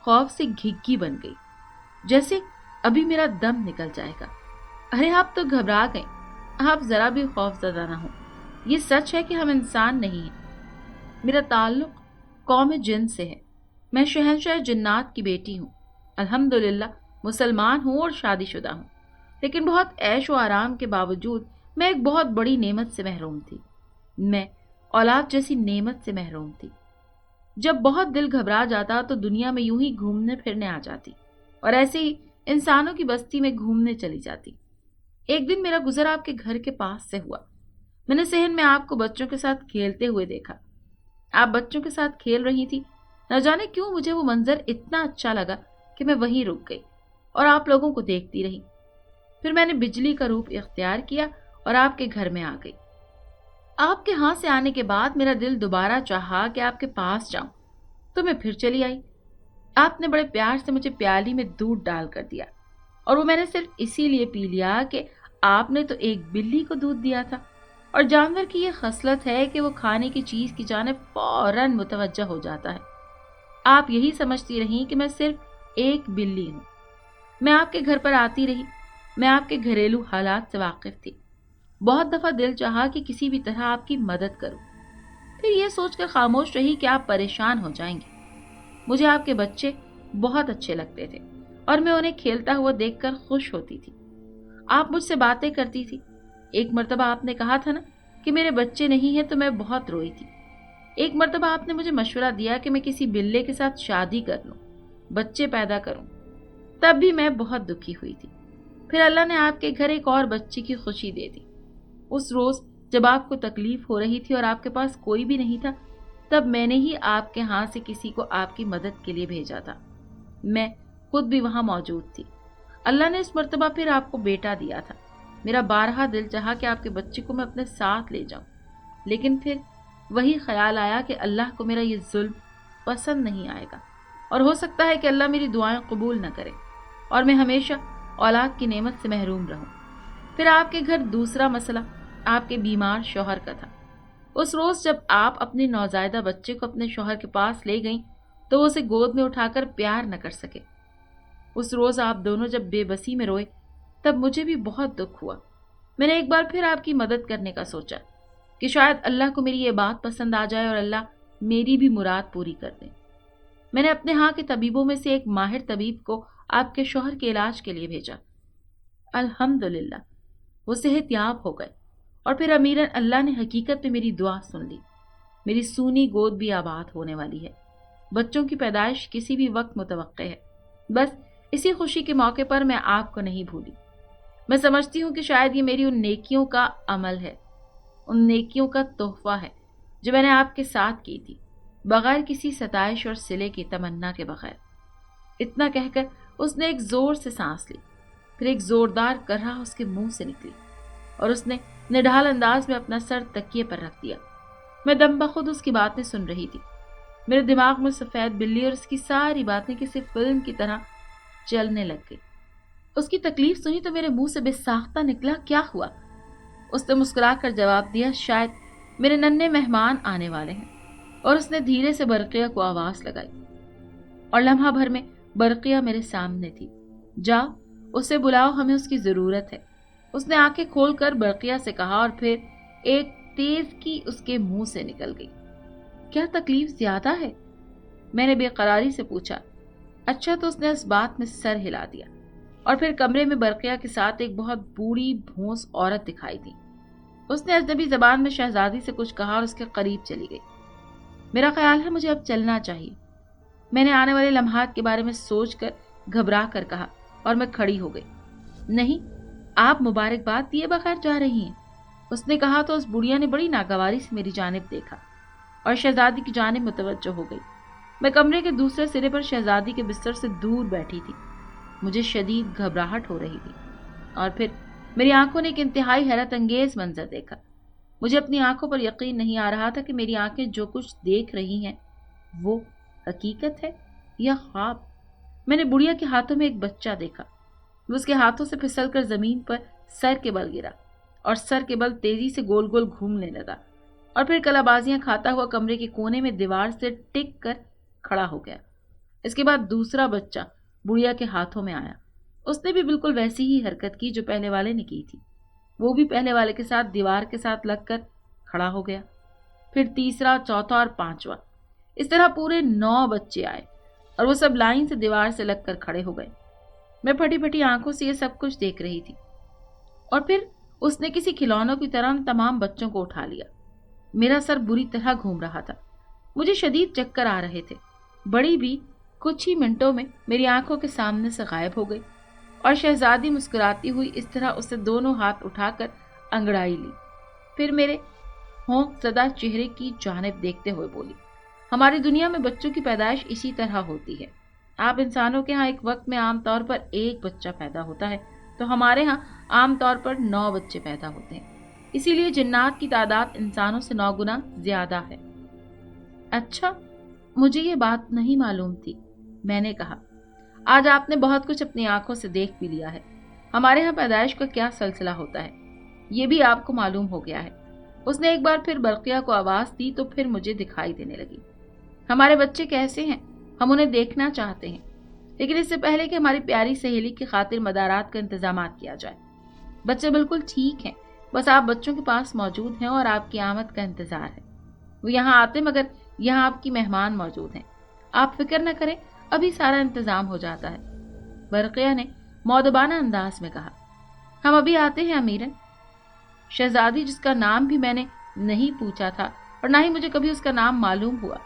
خوف سے گھگی بن گئی، جیسے ابھی میرا دم نکل جائے گا۔ ارے آپ تو گھبرا گئیں، آپ ذرا بھی خوف زدہ نہ ہوں۔ یہ سچ ہے کہ ہم انسان نہیں ہیں۔ میرا تعلق قوم جن سے ہے۔ میں شہنشاہ جنات کی بیٹی ہوں، الحمدللہ مسلمان ہوں اور شادی شدہ ہوں، لیکن بہت عیش و آرام کے باوجود میں ایک بہت بڑی نعمت سے محروم تھی۔ میں اولاد جیسی نعمت سے محروم تھی۔ جب بہت دل گھبرا جاتا تو دنیا میں یوں ہی گھومنے پھرنے آ جاتی، اور ایسے ہی انسانوں کی بستی میں گھومنے چلی جاتی۔ ایک دن میرا گزر آپ کے گھر کے پاس سے ہوا۔ میں نے صحن میں آپ کو بچوں کے ساتھ کھیلتے ہوئے دیکھا۔ آپ بچوں کے ساتھ کھیل رہی تھی۔ نہ جانے کیوں مجھے وہ منظر اتنا اچھا لگا کہ میں وہیں رک گئی اور آپ لوگوں کو دیکھتی رہی۔ پھر میں نے بجلی کا روپ اختیار کیا اور آپ کے گھر میں آ گئی۔ آپ کے ہاں سے آنے کے بعد میرا دل دوبارہ چاہا کہ آپ کے پاس جاؤں، تو میں پھر چلی آئی۔ آپ نے بڑے پیار سے مجھے پیالی میں دودھ ڈال کر دیا، اور وہ میں نے صرف اسی لیے پی لیا کہ آپ نے تو ایک بلی کو دودھ دیا تھا، اور جانور کی یہ خصلت ہے کہ وہ کھانے کی چیز کی جانب فوراً متوجہ ہو جاتا ہے۔ آپ یہی سمجھتی رہیں کہ میں صرف ایک بلی ہوں۔ میں آپ کے گھر پر آتی رہی، میں آپ کے گھریلو حالات سے واقف تھی۔ بہت دفعہ دل چاہا کہ کسی بھی طرح آپ کی مدد کروں، پھر یہ سوچ کر خاموش رہی کہ آپ پریشان ہو جائیں گے۔ مجھے آپ کے بچے بہت اچھے لگتے تھے، اور میں انہیں کھیلتا ہوا دیکھ کر خوش ہوتی تھی۔ آپ مجھ سے باتیں کرتی تھی۔ ایک مرتبہ آپ نے کہا تھا نا کہ میرے بچے نہیں ہیں، تو میں بہت روئی تھی۔ ایک مرتبہ آپ نے مجھے مشورہ دیا کہ میں کسی بلے کے ساتھ شادی کر لوں، بچے پیدا کروں، تب بھی میں بہت دکھی ہوئی تھی۔ پھر اللہ نے آپ کے گھر ایک اور بچی کی خوشی دے دی۔ اس روز جب آپ کو تکلیف ہو رہی تھی اور آپ کے پاس کوئی بھی نہیں تھا، تب میں نے ہی آپ کے ہاں سے کسی کو آپ کی مدد کے لیے بھیجا تھا۔ میں خود بھی وہاں موجود تھی۔ اللہ نے اس مرتبہ پھر آپ کو بیٹا دیا تھا۔ میرا بارہا دل چاہا کہ آپ کے بچے کو میں اپنے ساتھ لے جاؤں، لیکن پھر وہی خیال آیا کہ اللہ کو میرا یہ ظلم پسند نہیں آئے گا، اور ہو سکتا ہے کہ اللہ میری دعائیں قبول نہ کرے اور میں ہمیشہ اولاد کی نعمت سے محروم رہوں۔ پھر آپ کے گھر دوسرا مسئلہ آپ کے بیمار شوہر کا تھا۔ اس روز جب آپ اپنے نوزائیدہ بچے کو اپنے شوہر کے پاس لے گئیں تو وہ اسے گود میں اٹھا کر پیار نہ کر سکے۔ اس روز آپ دونوں جب بے بسی میں روئے، تب مجھے بھی بہت دکھ ہوا۔ میں نے ایک بار پھر آپ کی مدد کرنے کا سوچا کہ شاید اللہ کو میری یہ بات پسند آ جائے اور اللہ میری بھی مراد پوری کر دے۔ میں نے اپنے ہاں کے طبیبوں میں سے ایک ماہر طبیب کو آپ کے شوہر کے علاج کے لیے بھیجا۔ الحمدللہ وہ صحت یاب ہو گئے، اور پھر امیرن اللہ نے حقیقت میں میری دعا سن لی۔ میری سونی گود بھی آباد ہونے والی ہے۔ بچوں کی پیدائش کسی بھی وقت متوقع ہے۔ بس اسی خوشی کے موقع پر میں آپ کو نہیں بھولی۔ میں سمجھتی ہوں کہ شاید یہ میری ان نیکیوں کا عمل ہے، ان نیکیوں کا تحفہ ہے جو میں نے آپ کے ساتھ کی تھی، بغیر کسی ستائش اور صلے کی تمنا کے بغیر۔ اتنا کہہ کر اس نے ایک زور سے سانس لی، پھر ایک زوردار کرہا اس کے منہ سے نکلی اور اس نے نڈھال انداز میں اپنا سر تکیے پر رکھ دیا۔ میں دم بخود اس کی باتیں سن رہی تھی۔ میرے دماغ میں سفید بلی اور اس کی ساری باتیں کسی فلم کی طرح چلنے لگ گئی۔ اس کی تکلیف سنی تو میرے منہ سے بے ساختہ نکلا، کیا ہوا؟ اس نے مسکرا کر جواب دیا، شاید میرے ننھے مہمان آنے والے ہیں۔ اور اس نے دھیرے سے برقیہ کو آواز لگائی اور لمحہ بھر میں برقیہ میرے سامنے تھی۔ جا اسے بلاؤ، ہمیں اس کی ضرورت ہے، اس نے آنکھیں کھول کر برقیہ سے کہا اور پھر ایک تیز کی اس کے منہ سے نکل گئی۔ کیا تکلیف زیادہ ہے؟ میں نے بے قراری سے پوچھا۔ اچھا، تو اس نے اس بات میں سر ہلا دیا اور پھر کمرے میں برقیہ کے ساتھ ایک بہت بوڑھی بھونس عورت دکھائی دی۔ اس نے اجنبی زبان میں شہزادی سے کچھ کہا اور اس کے قریب چلی گئی۔ میرا خیال ہے مجھے اب چلنا چاہیے، میں نے آنے والے لمحات کے بارے میں سوچ کر گھبرا کر کہا اور میں کھڑی ہو گئی۔ نہیں، آپ مبارکباد دیے بغیر جا رہی ہیں، اس نے کہا تو اس بڑھیا نے بڑی ناگواری سے میری جانب دیکھا اور شہزادی کی جانب متوجہ ہو گئی۔ میں کمرے کے دوسرے سرے پر شہزادی کے بستر سے دور بیٹھی تھی۔ مجھے شدید گھبراہٹ ہو رہی تھی اور پھر میری آنکھوں نے ایک انتہائی حیرت انگیز منظر دیکھا۔ مجھے اپنی آنکھوں پر یقین نہیں آ رہا تھا کہ میری آنکھیں جو کچھ دیکھ رہی ہیں وہ حقیقت ہے یا خواب۔ میں نے بڑھیا کے ہاتھوں میں ایک بچہ دیکھا۔ وہ اس کے ہاتھوں سے پھسل کر زمین پر سر کے بل گرا اور سر کے بل تیزی سے گول گول گھومنے لگا اور پھر کلا بازیاں کھاتا ہوا کمرے کے کونے میں دیوار سے ٹک کر کھڑا ہو گیا۔ اس کے بعد دوسرا بچہ بڑھیا کے ہاتھوں میں آیا۔ اس نے بھی بالکل ویسی ہی حرکت کی جو پہلے والے نے کی تھی۔ وہ بھی پہلے والے کے ساتھ دیوار کے ساتھ لگ کر کھڑا ہو گیا۔ پھر تیسرا، چوتھا اور پانچواں، اس طرح پورے 9 بچے آئے اور وہ سب لائن سے دیوار سے لگ کر کھڑے ہو گئے۔ میں پھٹی پھٹی آنکھوں سے یہ سب کچھ دیکھ رہی تھی اور پھر اس نے کسی کھلونوں کی طرح ان تمام بچوں کو اٹھا لیا۔ میرا سر بری طرح گھوم رہا تھا، مجھے شدید چکر آ رہے تھے۔ بڑی بھی کچھ ہی منٹوں میں میری آنکھوں کے سامنے سے غائب ہو گئی اور شہزادی مسکراتی ہوئی اس طرح اسے دونوں ہاتھ اٹھا کر انگڑائی لی، پھر میرے ہونک زدہ چہرے کی جانب دیکھتے ہوئے بولی، ہماری دنیا میں بچوں کی پیدائش اسی طرح ہوتی ہے۔ آپ انسانوں کے ہاں ایک وقت میں عام طور پر ایک بچہ پیدا ہوتا ہے تو ہمارے ہاں عام طور پر 9 بچے پیدا ہوتے ہیں، اسی لیے جنات کی تعداد انسانوں سے 9 گنا زیادہ ہے۔ اچھا، مجھے یہ بات نہیں معلوم تھی، میں نے کہا۔ آج آپ نے بہت کچھ اپنی آنکھوں سے دیکھ بھی لیا ہے۔ ہمارے ہاں پیدائش کا کیا سلسلہ ہوتا ہے یہ بھی آپ کو معلوم ہو گیا ہے۔ اس نے ایک بار پھر برقیہ کو آواز دی تو پھر مجھے دکھائی دینے لگی۔ ہمارے بچے کیسے ہیں؟ ہم انہیں دیکھنا چاہتے ہیں، لیکن اس سے پہلے کہ ہماری پیاری سہیلی کی خاطر مدارات کا انتظامات کیا جائے۔ بچے بالکل ٹھیک ہیں، بس آپ بچوں کے پاس موجود ہیں اور آپ کی آمد کا انتظار ہے۔ وہ یہاں آتے مگر یہاں آپ کی مہمان موجود ہیں، آپ فکر نہ کریں، ابھی سارا انتظام ہو جاتا ہے، برقیہ نے مؤدبانہ انداز میں کہا۔ ہم ابھی آتے ہیں امیرن۔ شہزادی، جس کا نام بھی میں نے نہیں پوچھا تھا اور نہ ہی مجھے کبھی اس کا نام معلوم ہوا،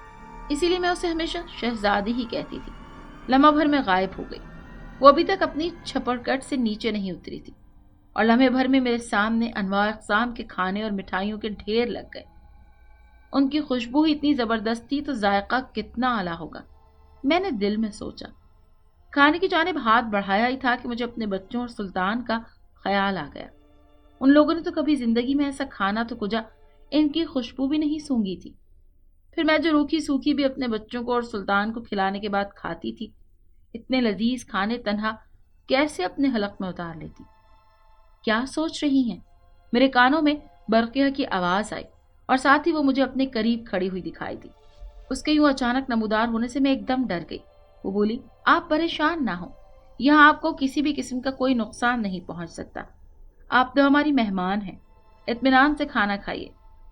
اسی لیے میں اسے ہمیشہ شہزادی ہی کہتی تھی، لمحہ بھر میں غائب ہو گئی۔ وہ ابھی تک اپنی چھپڑکٹ سے نیچے نہیں اتری تھی اور لمحے بھر میں میرے سامنے انواع اقسام کے کھانے اور مٹھائیوں کے ڈھیر لگ گئے۔ ان کی خوشبو ہی اتنی زبردست تھی تو ذائقہ کتنا اعلیٰ ہوگا، میں نے دل میں سوچا۔ کھانے کی جانب ہاتھ بڑھایا ہی تھا کہ مجھے اپنے بچوں اور سلطان کا خیال آ گیا۔ ان لوگوں نے تو کبھی زندگی میں ایسا کھانا تو کجا ان کی خوشبو بھی نہیں سونگھی تھی۔ پھر میں جو روکھی سوکھی بھی اپنے بچوں کو اور سلطان کو کھلانے کے بعد کھاتی تھی، اتنے لذیذ کھانے تنہا کیسے اپنے حلق میں اتار لیتی؟ کیا سوچ رہی ہیں؟ میرے کانوں میں برقیہ کی آواز آئی اور ساتھ ہی وہ مجھے اپنے قریب کھڑی ہوئی دکھائی دی۔ اس کے یوں اچانک نمودار ہونے سے میں ایک دم ڈر گئی۔ وہ بولی، آپ پریشان نہ ہوں، یہاں آپ کو کسی بھی قسم کا کوئی نقصان نہیں پہنچ سکتا، آپ تو ہماری مہمان ہیں، اطمینان سے کھانا کھائیے۔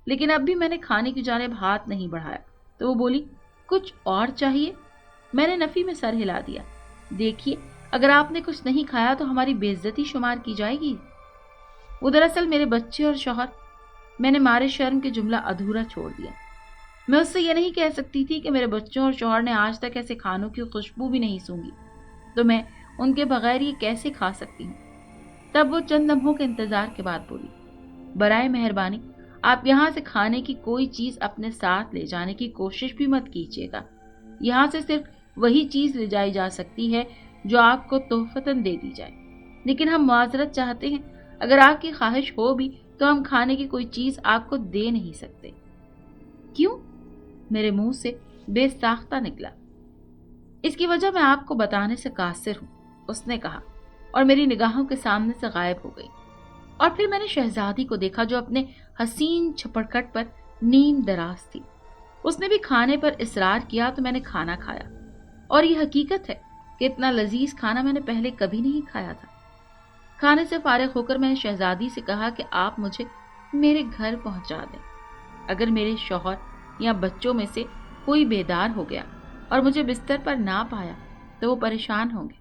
لیکن اب بھی میں نے کھانے کی جانب ہاتھ نہیں بڑھایا تو وہ بولی، کچھ اور چاہیے؟ میں نے نفی میں سر ہلا دیا۔ دیکھیے، اگر آپ نے کچھ نہیں کھایا تو ہماری بے عزتی شمار کی جائے گی۔ وہ دراصل میرے بچے اور شوہر، میں نے مارے شرم کے جملہ ادھورا چھوڑ دیا۔ میں اس سے یہ نہیں کہہ سکتی تھی کہ میرے بچوں اور شوہر نے آج تک ایسے کھانوں کی خوشبو بھی نہیں سونگھی، تو میں ان کے بغیر یہ کیسے کھا سکتی ہوں؟ تب وہ چند لمحوں کے انتظار کے بعد بولی، برائے مہربانی آپ یہاں سے کھانے کی کوئی چیز اپنے ساتھ لے جانے کی کوشش بھی مت کیجیے گا۔ یہاں سے صرف وہی چیز لے جائی جا سکتی ہے جو آپ کو تحفتاً دے دی جائے، لیکن ہم معذرت چاہتے ہیں، اگر آپ کی خواہش ہو بھی تو ہم کھانے کی کوئی چیز آپ کو دے نہیں سکتے۔ کیوں؟ میرے منہ سے بے ساختہ نکلا۔ اس کی وجہ میں آپ کو بتانے سے قاصر ہوں، اس نے کہا، اور میری نگاہوں کے سامنے سے غائب ہو گئی۔ اور پھر میں نے شہزادی کو دیکھا جو اپنے حسین چھپڑکٹ پر نیم دراز تھی۔ اس نے بھی کھانے پر اصرار کیا تو میں نے کھانا کھایا، اور یہ حقیقت ہے کہ اتنا لذیذ کھانا میں نے پہلے کبھی نہیں کھایا تھا۔ کھانے سے فارغ ہو کر میں نے شہزادی سے کہا کہ آپ مجھے میرے گھر پہنچا دیں۔ اگر میرے شوہر یا بچوں میں سے کوئی بیدار ہو گیا اور مجھے بستر پر نہ پایا تو وہ پریشان ہوں گے۔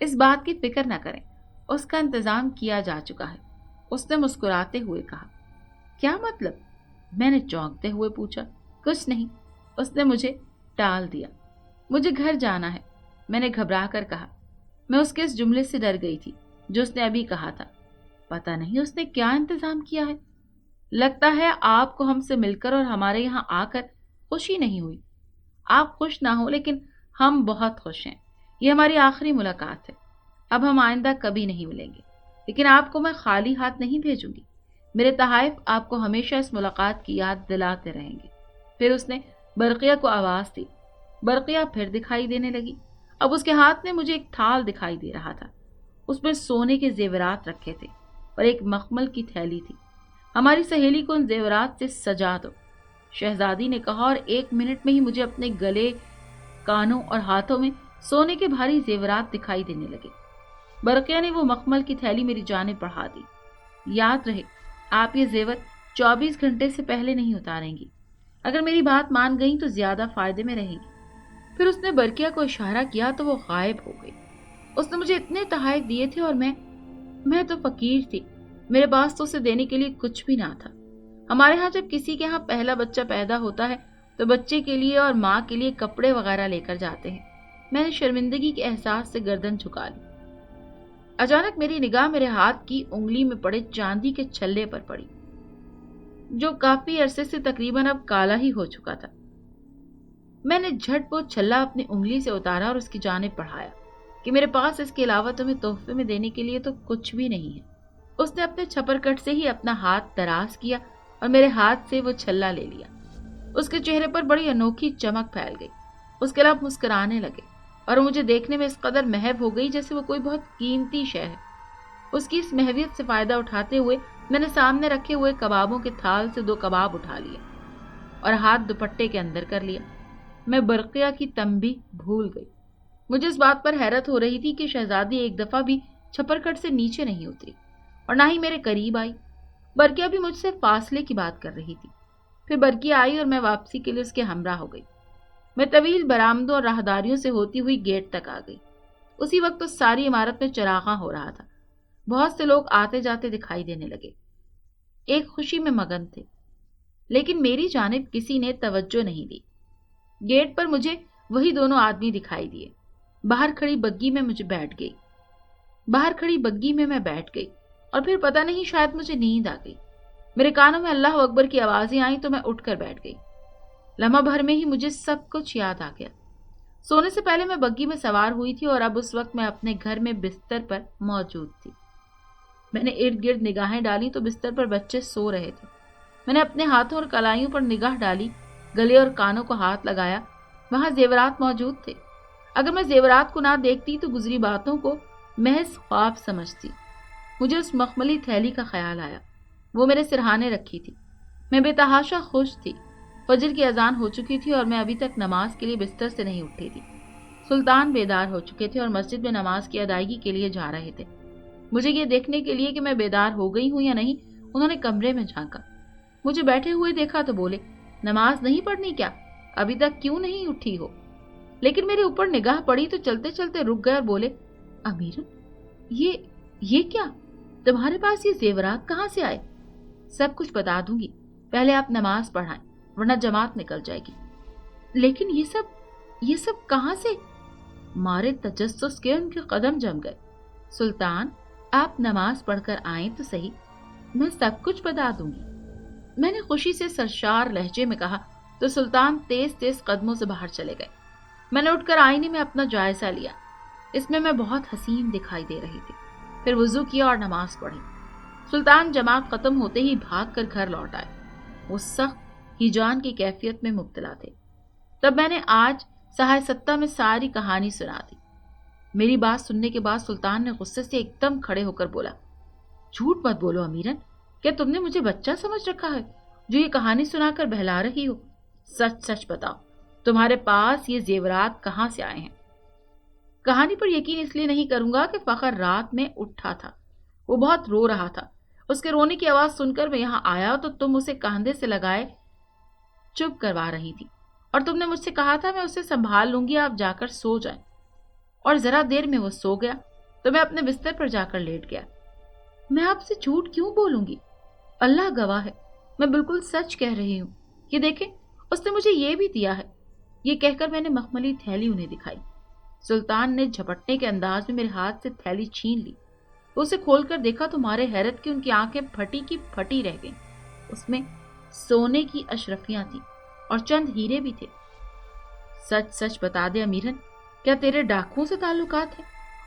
اس بات کی فکر نہ کریں، اس کا انتظام کیا جا چکا ہے، اس نے مسکراتے ہوئے کہا۔ کیا مطلب؟ میں نے چونکتے ہوئے پوچھا۔ کچھ نہیں، اس نے مجھے ٹال دیا۔ مجھے گھر جانا ہے، میں نے گھبرا کر کہا۔ میں اس کے اس جملے سے ڈر گئی تھی جو اس نے ابھی کہا تھا۔ پتہ نہیں اس نے کیا انتظام کیا ہے۔ لگتا ہے آپ کو ہم سے مل کر اور ہمارے یہاں آ کر خوشی نہیں ہوئی۔ آپ خوش نہ ہو لیکن ہم بہت خوش ہیں۔ یہ ہماری آخری ملاقات ہے، اب ہم آئندہ کبھی نہیں ملیں گے، لیکن آپ کو میں خالی ہاتھ نہیں بھیجوں گی۔ میرے تحائف آپ کو ہمیشہ اس ملاقات کی یاد دلاتے رہیں گے۔ پھر اس نے برقیہ کو آواز دی۔ برقیہ پھر دکھائی دینے لگی۔ اب اس کے ہاتھ میں مجھے ایک تھال دکھائی دے رہا تھا، اس میں سونے کے زیورات رکھے تھے اور ایک مخمل کی تھیلی تھی۔ ہماری سہیلی کو ان زیورات سے سجا دو، شہزادی نے کہا، اور 1 منٹ میں ہی مجھے اپنے گلے، کانوں اور ہاتھوں میں سونے کے بھاری زیورات دکھائی دینے لگے۔ برقیہ نے وہ مخمل کی تھیلی میری جانب بڑھا دی۔ یاد رہے، آپ یہ زیور 24 گھنٹے سے پہلے نہیں اتاریں گی۔ اگر میری بات مان گئیں تو زیادہ فائدے میں رہیں گی۔ پھر اس نے برقیہ کو اشارہ کیا تو وہ غائب ہو گئی۔ اس نے مجھے اتنے تحائف دیے تھے اور میں تو فقیر تھی، میرے پاس تو اسے دینے کے لیے کچھ بھی نہ تھا۔ ہمارے ہاں جب کسی کے ہاں پہلا بچہ پیدا ہوتا ہے تو بچے کے لیے اور ماں کے لیے کپڑے وغیرہ لے کر جاتے ہیں۔ میں نے شرمندگی کے احساس سے گردن جھکا لی۔ اچانک میری نگاہ میرے ہاتھ کی انگلی میں پڑے چاندی کے چھلے پر پڑی، جو کافی عرصے سے تقریباً اب کالا ہی ہو چکا تھا۔ میں نے جھٹ وہ چھلا اپنی انگلی سے اتارا اور اس کی جانب بڑھایا کہ میرے پاس اس کے علاوہ تمہیں تحفے میں دینے کے لیے تو کچھ بھی نہیں ہے۔ اس نے اپنے چھپرکٹ سے ہی اپنا ہاتھ دراز کیا اور میرے ہاتھ سے وہ چھلا لے لیا۔ اس کے چہرے پر بڑی انوکھی چمک پھیل گئی، اس کے لب مسکرانے لگے اور مجھے دیکھنے میں اس قدر محب ہو گئی جیسے وہ کوئی بہت قیمتی شے ہے۔ اس کی اس محبیت سے فائدہ اٹھاتے ہوئے میں نے سامنے رکھے ہوئے کبابوں کے تھال سے 2 کباب اٹھا لیے اور ہاتھ دوپٹے کے اندر کر لیا۔ میں برقیہ کی تنبیہ بھول گئی۔ مجھے اس بات پر حیرت ہو رہی تھی کہ شہزادی ایک دفعہ بھی چھپرکٹ سے نیچے نہیں اتری اور نہ ہی میرے قریب آئی۔ برقیہ بھی مجھ سے فاصلے کی بات کر رہی تھی۔ پھر برقیہ آئی اور میں واپسی کے لیے اس کے ہمراہ ہو گئی۔ میں طویل برآمدوں اور راہداریوں سے ہوتی ہوئی گیٹ تک آ گئی۔ اسی وقت اس ساری عمارت میں چراغاں ہو رہا تھا۔ بہت سے لوگ آتے جاتے دکھائی دینے لگے، ایک خوشی میں مگن تھے، لیکن میری جانب کسی نے توجہ نہیں دی۔ گیٹ پر مجھے وہی دونوں آدمی دکھائی دیے۔ باہر کھڑی بگی میں میں بیٹھ گئی اور پھر پتہ نہیں شاید مجھے نیند آ گئی۔ میرے کانوں میں اللہ اکبر کی آوازیں آئیں تو میں اٹھ کر بیٹھ گئی۔ لمحہ بھر میں ہی مجھے سب کچھ یاد آ گیا۔ سونے سے پہلے میں بگی میں سوار ہوئی تھی اور اب اس وقت میں اپنے گھر میں بستر پر موجود تھی۔ میں نے ارد گرد نگاہیں ڈالی تو بستر پر بچے سو رہے تھے۔ میں نے اپنے ہاتھوں اور کلائیوں پر نگاہ ڈالی، گلے اور کانوں کو ہاتھ لگایا، وہاں زیورات موجود تھے۔ اگر میں زیورات کو نہ دیکھتی تو گزری باتوں کو محض خواب سمجھتی۔ مجھے اس مخملی تھیلی کا خیال آیا، وہ میرے سرہانے رکھی تھی۔ میں بے تحاشا خوش تھی۔ فجر کی اذان ہو چکی تھی اور میں ابھی تک نماز کے لیے بستر سے نہیں اٹھی تھی۔ سلطان بیدار ہو چکے تھے اور مسجد میں نماز کی ادائیگی کے لیے جا رہے تھے۔ مجھے یہ دیکھنے کے لیے کہ میں بیدار ہو گئی ہوں یا نہیں، انہوں نے کمرے میں جھانکا۔ مجھے بیٹھے ہوئے دیکھا تو بولے، نماز نہیں پڑھنی کیا؟ ابھی تک کیوں نہیں اٹھی ہو؟ لیکن میرے اوپر نگاہ پڑی تو چلتے چلتے رک گئے اور بولے، امیرن، یہ کیا؟ تمہارے پاس یہ زیورات کہاں سے آئے؟ سب کچھ بتا دوں گی، پہلے آپ نماز پڑھائیں ورنہ جماعت نکل جائے گی۔ لیکن یہ سب کہاں سے؟ مارے تجسس کے ان کے قدم جم گئے۔ سلطان، آپ نماز پڑھ کر آئیں تو صحیح، میں سب کچھ بتا دوں گی۔ میں نے خوشی سے سرشار لہجے میں کہا تو سلطان تیز تیز قدموں سے باہر چلے گئے۔ میں نے اٹھ کر آئینے میں اپنا جائزہ لیا۔ اس میں بہت حسین دکھائی دے رہی تھی۔ پھر وضو کیا اور نماز پڑھی۔ سلطان جماعت ختم ہوتے ہی بھاگ کر گھر لوٹ آئے۔ وہ سخت ہیجان کی کیفیت میں مبتلا تھے۔ تب میں نے آج سہائے ستہ میں ساری کہانی سنا دی۔ میری بات سننے کے بعد سلطان نے غصے سے ایک دم کھڑے ہو کر بولا، جھوٹ مت بولو امیرن، کیا تم نے مجھے بچہ سمجھ رکھا ہے جو یہ کہانی سنا کر بہلا رہی ہو؟ سچ سچ بتاؤ، تمہارے پاس یہ زیورات کہاں سے آئے ہیں؟ کہانی پر یقین اس لیے نہیں کروں گا کہ فخر رات میں اٹھا تھا، وہ بہت رو رہا تھا۔ اس کے رونے کی آواز سن کر میں یہاں آیا تو تم اسے کاندھے سے لگائے چپ کروا رہی تھی، اور تم نے مجھ سے کہا تھا میں اسے سنبھال لوں گی، آپ جا کر سو جائیں۔ اور ذرا دیر میں وہ سو گیا تو میں اپنے بستر پر جا کر لیٹ گیا۔ میں آپ سے جھوٹ کیوں بولوں گی؟ اللہ گواہ ہے، میں بالکل سچ کہہ رہی ہوں۔ یہ دیکھیں، اس نے مجھے یہ بھی دیا ہے۔ یہ کہہ کر میں نے مخملی تھیلی انہیں دکھائی۔ سلطان نے جھپٹنے کے انداز میں میرے ہاتھ سے تھیلی چھین لی۔ اسے کھول کر دیکھا تو مارے حیرت کی ان کی آنکھیں پھٹی کی پھٹی رہ گئیں۔ اس میں سونے کی اشرفیاں تھیں اور چند ہیرے بھی تھے۔ سچ سچ بتا دے امیرن، کیا تیرے ڈاکوؤں سے تعلقات ہیں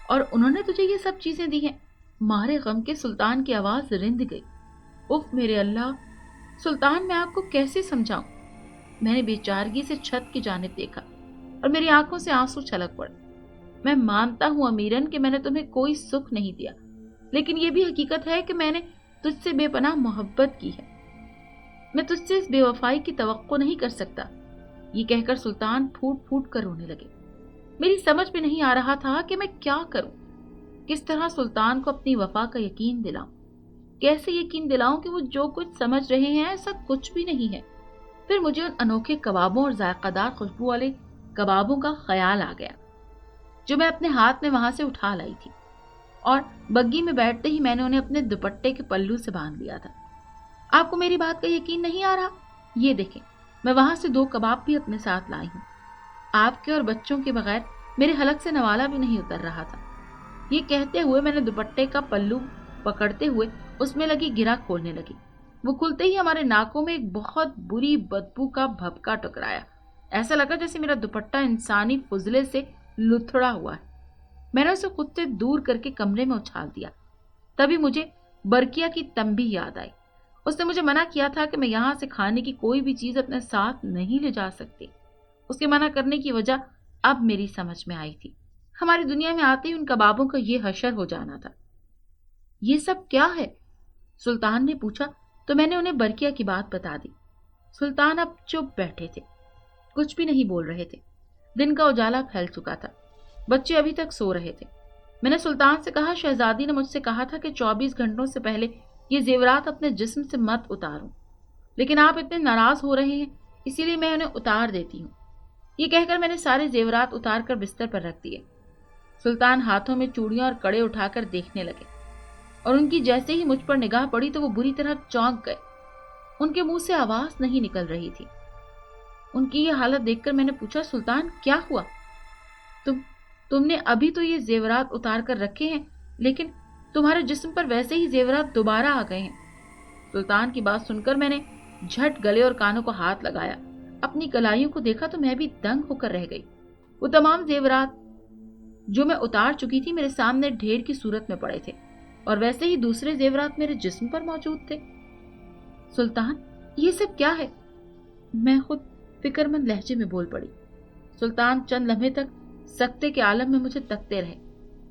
اور انہوں نے تجھے یہ سب چیزیں دی ہیں؟ مارے غم کے سلطان کی آواز رند گئی۔ اف میرے اللہ، سلطان میں آپ کو کیسے سمجھاؤں؟ میں نے بے چارگی سے چھت کی جانب دیکھا اور میری آنکھوں سے آنسو چھلک پڑے۔ میں مانتا ہوں امیرن کہ میں نے تمہیں کوئی سکھ نہیں دیا، لیکن یہ بھی حقیقت ہے کہ میں نے تجھ سے بے پناہ محبت کی ہے۔ میں تجھ سے اس بے وفائی کی توقع نہیں کر سکتا۔ یہ کہہ کر سلطان پھوٹ پھوٹ کر رونے لگے۔ میری سمجھ میں نہیں آ رہا تھا کہ میں کیا کروں، کس طرح سلطان کو اپنی وفا کا یقین دلاؤں، کیسے یقین دلاؤں کہ وہ جو کچھ سمجھ رہے ہیں ایسا کچھ بھی نہیں ہے۔ پھر مجھے ان انوکھے کبابوں اور ذائقہ دار خوشبو والے کبابوں کا خیال آ گیا جو میں اپنے ہاتھ میں وہاں سے اٹھا لائی تھی، اور بگی میں بیٹھتے ہی میں نے انہیں اپنے دوپٹے کے پلو سے باندھ لیا تھا۔ آپ کو میری بات کا یقین نہیں آ رہا؟ یہ دیکھیں، میں وہاں سے 2 کباب بھی اپنے ساتھ لائی ہوں۔ آپ کے اور بچوں کے بغیر میرے حلق سے نوالا بھی نہیں اتر رہا تھا۔ یہ کہتے ہوئے میں نے دوپٹے کا پلو پکڑتے ہوئے اس میں لگی گرہ کھولنے لگی۔ وہ کھلتے ہی ہمارے ناکوں میں ایک بہت بری بدبو کا بھپکا ٹکرایا۔ ایسا لگا جیسے میرا دوپٹہ انسانی فضلے سے لتھڑا ہوا ہے۔ میں نے اسے خود سے دور کر کے کمرے میں اچھال دیا۔ تبھی مجھے برکیا کی تنبیہ یاد آئی۔ اس نے مجھے منع کیا تھا کہ میں یہاں سے کھانے کی کوئی بھی چیز اپنے ساتھ نہیں لے جا سکتی۔ اس کے منع کرنے کی وجہ اب میری سمجھ میں آئی تھی۔ ہماری دنیا میں آتے ہی ان کبابوں کا یہ حشر ہو جانا تھا۔ یہ سب کیا ہے؟ سلطان نے پوچھا تو میں نے انہیں برکیا کی بات بتا دی۔ سلطان اب چپ بیٹھے تھے، کچھ بھی نہیں بول رہے تھے۔ دن کا اجالا پھیل چکا تھا، بچے ابھی تک سو رہے تھے۔ میں نے سلطان سے کہا، شہزادی نے مجھ سے کہا تھا کہ 24 گھنٹوں سے پہلے یہ زیورات اپنے جسم سے مت اتاروں، لیکن آپ اتنے ناراض ہو رہے ہیں، اسی لیے میں انہیں اتار دیتی ہوں۔ یہ کہہ کر میں نے سارے زیورات اتار کر بستر پر رکھ دیے۔ سلطان ہاتھوں میں چوڑیاں اور کڑے اٹھا کر دیکھنے لگے، اور ان کی جیسے ہی مجھ پر نگاہ پڑی تو وہ بری طرح چونک گئے۔ ان کے منہ سے آواز نہیں نکل رہی تھی۔ ان کی یہ حالت دیکھ کر میں نے پوچھا، سلطان کیا ہوا؟ تم نے ابھی تو یہ زیورات اتار کر رکھے ہیں، لیکن تمہارے جسم پر ویسے ہی زیورات دوبارہ آ گئے ہیں۔ سلطان کی بات سن کر میں نے جھٹ گلے اور کانوں کو ہاتھ لگایا، اپنی کلائیوں کو دیکھا تو میں بھی دنگ ہو کر رہ گئی۔ وہ تمام زیورات جو میں اتار چکی تھی میرے سامنے ڈھیر کی صورت میں پڑے تھے، اور ویسے ہی دوسرے زیورات میرے جسم پر موجود تھے۔ سلطان، یہ سب کیا ہے؟ میں خود فکر مند لہجے میں بول پڑی۔ سلطان چند لمحے تک سکتے کے عالم میں مجھے تکتے رہے،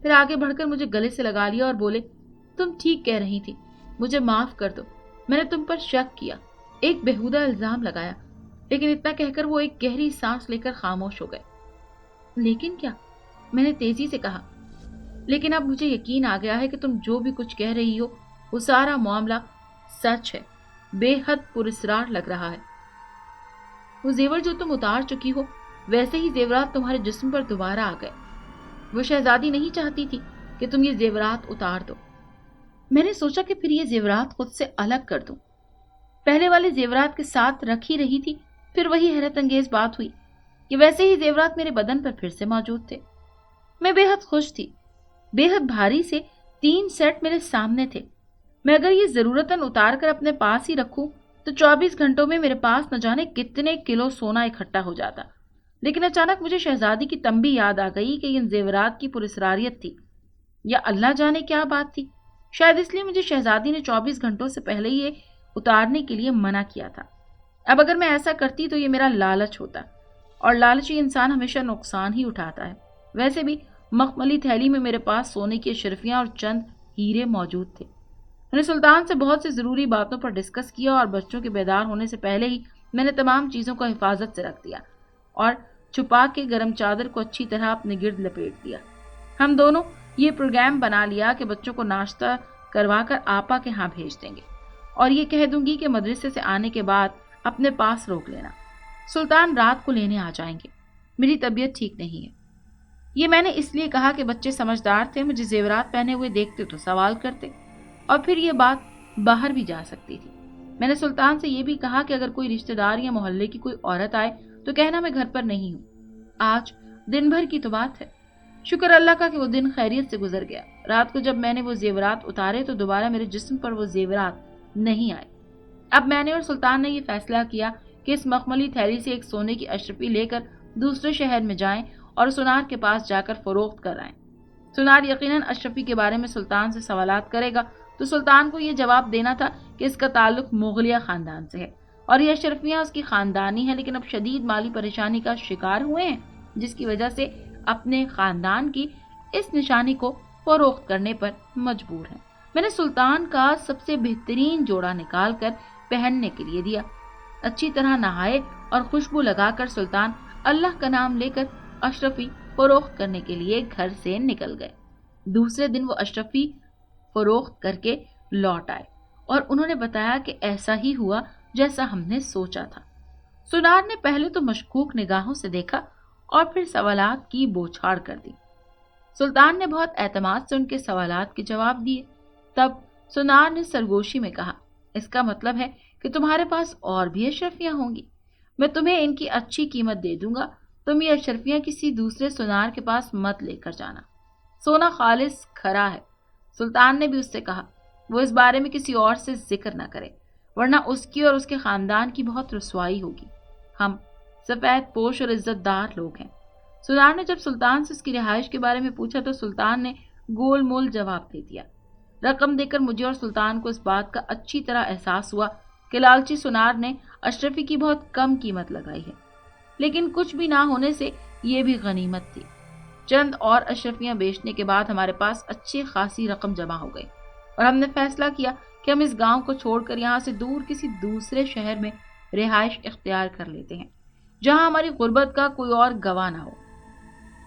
پھر آگے بڑھ کر مجھے گلے سے لگا لیا اور بولے، تم ٹھیک کہہ رہی تھی، مجھے معاف کر دو، میں نے تم پر شک کیا، ایک بےہودہ الزام لگایا۔ لیکن اتنا کہہ کر وہ ایک گہری سانس لے کر خاموش ہو گئے۔ لیکن کیا؟ میں نے تیزی سے کہا۔ لیکن اب مجھے یقین آ گیا ہے کہ تم جو بھی کچھ کہہ رہی ہو وہ سارا معاملہ سچ ہے، بے حد پراسرار لگ رہا ہے۔ وہ زیور جو تم اتار چکی ہو ویسے ہی زیورات تمہارے جسم پر دوبارہ آ گئے۔ وہ شہزادی نہیں چاہتی تھی کہ تم یہ زیورات اتار دو۔ میں نے سوچا کہ پھر یہ زیورات خود سے الگ کر دوں۔ پہلے والے زیورات کے ساتھ رکھ ہی رہی تھی، پھر وہی حیرت انگیز بات ہوئی کہ ویسے ہی زیورات میرے بدن پر پھر سے موجود تھے۔ میں بے حد خوش تھی۔ بے حد بھاری سے 3 سیٹ میرے سامنے تھے۔ میں اگر یہ ضرورتاً اتار کر اپنے پاس ہی رکھوں تو 24 گھنٹوں میں میرے پاس نہ جانے کتنے کلو سونا اکٹھا ہو جاتا۔ لیکن اچانک مجھے شہزادی کی تنبیہ یاد آ گئی کہ ان زیورات کی پراسراریت تھی، یا اللہ جانے کیا بات تھی۔ شاید اس لیے مجھے شہزادی نے 24 گھنٹوں سے پہلے یہ اتارنے کے لیے منع کیا تھا۔ اب اگر میں ایسا کرتی تو یہ میرا لالچ ہوتا، اور لالچی انسان ہمیشہ نقصان ہی اٹھاتا ہے۔ ویسے بھی مخملی تھیلی میں میرے پاس سونے کی اشرفیاں اور چند ہیرے موجود تھے۔ میں نے سلطان سے بہت سی ضروری باتوں پر ڈسکس کیا، اور بچوں کے بیدار ہونے سے پہلے ہی میں نے تمام چیزوں کو حفاظت سے رکھ دیا اور چھپا کے گرم چادر کو اچھی طرح اپنے گرد لپیٹ دیا۔ ہم دونوں یہ پروگرام بنا لیا کہ بچوں کو ناشتہ کروا کر آپا کے ہاں بھیج دیں گے، اور یہ کہہ دوں گی کہ مدرسے سے آنے کے بعد اپنے پاس روک لینا۔ سلطان رات کو لینے آ جائیں گے، میری طبیعت ٹھیک نہیں ہے۔ یہ میں نے اس لیے کہا کہ بچے سمجھدار تھے، مجھے زیورات پہنے ہوئے دیکھتے تو سوال کرتے، اور پھر یہ بات باہر بھی جا سکتی تھی۔ میں نے سلطان سے یہ بھی کہا کہ اگر کوئی رشتہ دار یا محلے کی کوئی عورت آئے تو کہنا میں گھر پر نہیں ہوں۔ آج دن بھر کی تو بات ہے، شکر اللہ کا کہ وہ دن خیریت سے گزر گیا۔ رات کو جب میں نے وہ زیورات اتارے تو دوبارہ میرے جسم پر وہ زیورات نہیں آئے۔ اب میں نے اور سلطان نے یہ فیصلہ کیا کہ اس مخملی تھیلی سے ایک سونے کی اشرفی لے کر دوسرے شہر میں جائیں اور سونار کے پاس جا کر فروخت کر آئیں۔ سونار یقیناً اشرفی کے بارے میں سلطان سے سوالات کرے گا، تو سلطان کو یہ جواب دینا تھا کہ اس کا تعلق مغلیہ خاندان سے ہے اور یہ اشرفیاں اس کی خاندانی ہیں، لیکن اب شدید مالی پریشانی کا شکار ہوئے ہیں، جس کی وجہ سے اپنے خاندان کی اس نشانی کو فروخت کرنے پر مجبور ہیں۔ میں نے سلطان کا سب سے بہترین جوڑا نکال کر پہننے کے لیے دیا۔ اچھی طرح نہائے اور خوشبو لگا کر سلطان اللہ کا نام لے کر اشرفی فروخت کرنے کے لیے گھر سے نکل گئے۔ دوسرے دن وہ اشرفی فروخت کر کے لوٹ آئے اور انہوں نے بتایا کہ ایسا ہی ہوا جیسا ہم نے سوچا تھا۔ سونار نے پہلے تو مشکوک نگاہوں سے دیکھا اور پھر سوالات کی بوچھاڑ کر دی۔ سلطان نے بہت اعتماد سے ان کے سوالات کے جواب دیے۔ تب سونار نے سرگوشی میں کہا، اس کا مطلب ہے کہ تمہارے پاس اور بھی اشرفیاں ہوں گی، میں تمہیں ان کی اچھی قیمت دے دوں گا، تم یہ اشرفیاں کسی دوسرے سونار کے پاس مت لے کر جانا، سونا خالص کھرا ہے۔ سلطان نے بھی اس سے کہا وہ اس بارے میں کسی اور سے ذکر نہ کرے، ورنہ اس کی اور اس کے خاندان کی بہت رسوائی ہوگی، ہم سفید پوش اور عزت دار لوگ ہیں۔ سونار نے جب سلطان سے اس کی رہائش کے بارے میں پوچھا تو سلطان نے گول مول جواب دے دیا۔ رقم دے کر مجھے اور سلطان کو اس بات کا اچھی طرح احساس ہوا کہ لالچی سونار نے اشرفی کی بہت کم قیمت لگائی ہے، لیکن کچھ بھی نہ ہونے سے یہ بھی غنیمت تھی۔ چند اور اشرفیاں بیچنے کے بعد ہمارے پاس اچھی خاصی رقم جمع ہو گئی، اور ہم نے فیصلہ کیا کہ ہم اس گاؤں کو چھوڑ کر یہاں سے دور کسی دوسرے شہر میں رہائش اختیار کر لیتے ہیں، جہاں ہماری غربت کا کوئی اور گواہ نہ ہو۔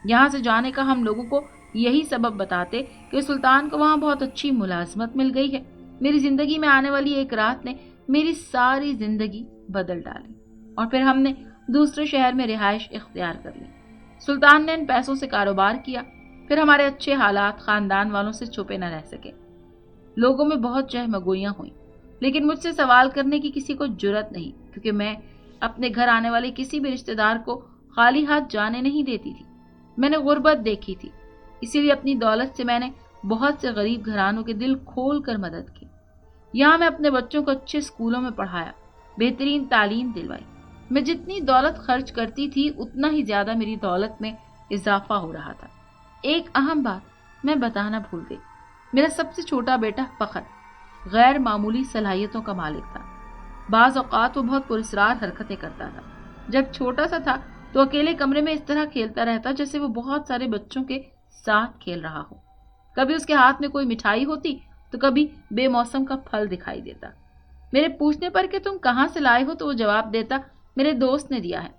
یہاں سے جانے کا ہم لوگوں کو یہی سبب بتاتے کہ سلطان کو وہاں بہت اچھی ملازمت مل گئی ہے۔ میری زندگی میں آنے والی ایک رات نے میری ساری زندگی بدل ڈالی، اور پھر ہم نے دوسرے شہر میں رہائش اختیار کر لی۔ سلطان نے ان پیسوں سے کاروبار کیا، پھر ہمارے اچھے حالات خاندان والوں سے چھپے نہ رہ سکے۔ لوگوں میں بہت چہمگوئیاں ہوئیں، لیکن مجھ سے سوال کرنے کی کسی کو جرأت نہیں، کیونکہ میں اپنے گھر آنے والے کسی بھی رشتہ دار کو خالی ہاتھ جانے نہیں دیتی تھی۔ میں نے غربت دیکھی تھی، اسی لیے اپنی دولت سے میں نے بہت سے غریب گھرانوں کے دل کھول کر مدد کی۔ یہاں میں اپنے بچوں کو اچھے اسکولوں میں پڑھایا، بہترین تعلیم دلوائی۔ میں جتنی دولت خرچ کرتی تھی اتنا ہی زیادہ میری دولت میں اضافہ ہو رہا تھا۔ ایک اہم بات میں بتانا بھول گئی، میرا سب سے چھوٹا بیٹا فخر غیر معمولی صلاحیتوں کا مالک تھا۔ بعض اوقات وہ بہت پراسرار حرکتیں کرتا تھا۔ جب چھوٹا سا تھا تو اکیلے کمرے میں اس طرح کھیلتا رہتا جیسے وہ بہت سارے بچوں کے ساتھ کھیل رہا ہو۔ کبھی اس کے ہاتھ میں کوئی مٹھائی ہوتی تو کبھی بے موسم کا پھل دکھائی دیتا۔ میرے پوچھنے پر کہ تم کہاں سے لائے ہو تو وہ جواب دیتا میرے دوست نے دیا ہے۔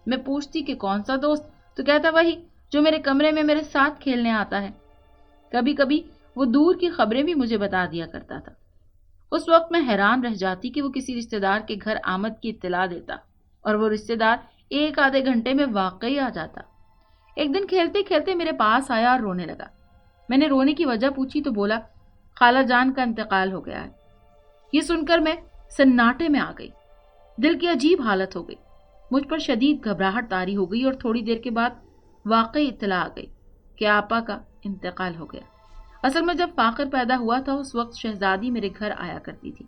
میں پوچھتی کہ کون سا دوست، تو کہتا وہی جو میرے کمرے میں میرے ساتھ کھیلنے آتا ہے۔ کبھی کبھی وہ دور کی خبریں بھی مجھے بتا دیا کرتا تھا۔ اس وقت میں حیران رہ جاتی کہ وہ کسی رشتہ دار کے گھر آمد کی اطلاع دیتا اور وہ رشتہ دار ایک آدھے گھنٹے میں واقعی آ جاتا۔ ایک دن کھیلتے کھیلتے میرے پاس آیا اور رونے لگا۔ میں نے رونے کی وجہ پوچھی تو بولا خالہ جان کا انتقال ہو گیا ہے۔ یہ سن کر میں سناٹے میں آ گئی، دل کی عجیب حالت ہو گئی، مجھ پر شدید گھبراہٹ طاری ہو گئی اور تھوڑی دیر کے بعد واقعی اطلاع آ گئی کہ آپا کا انتقال ہو گیا۔ اصل میں جب فاخر پیدا ہوا تھا اس وقت شہزادی میرے گھر آیا کرتی تھی۔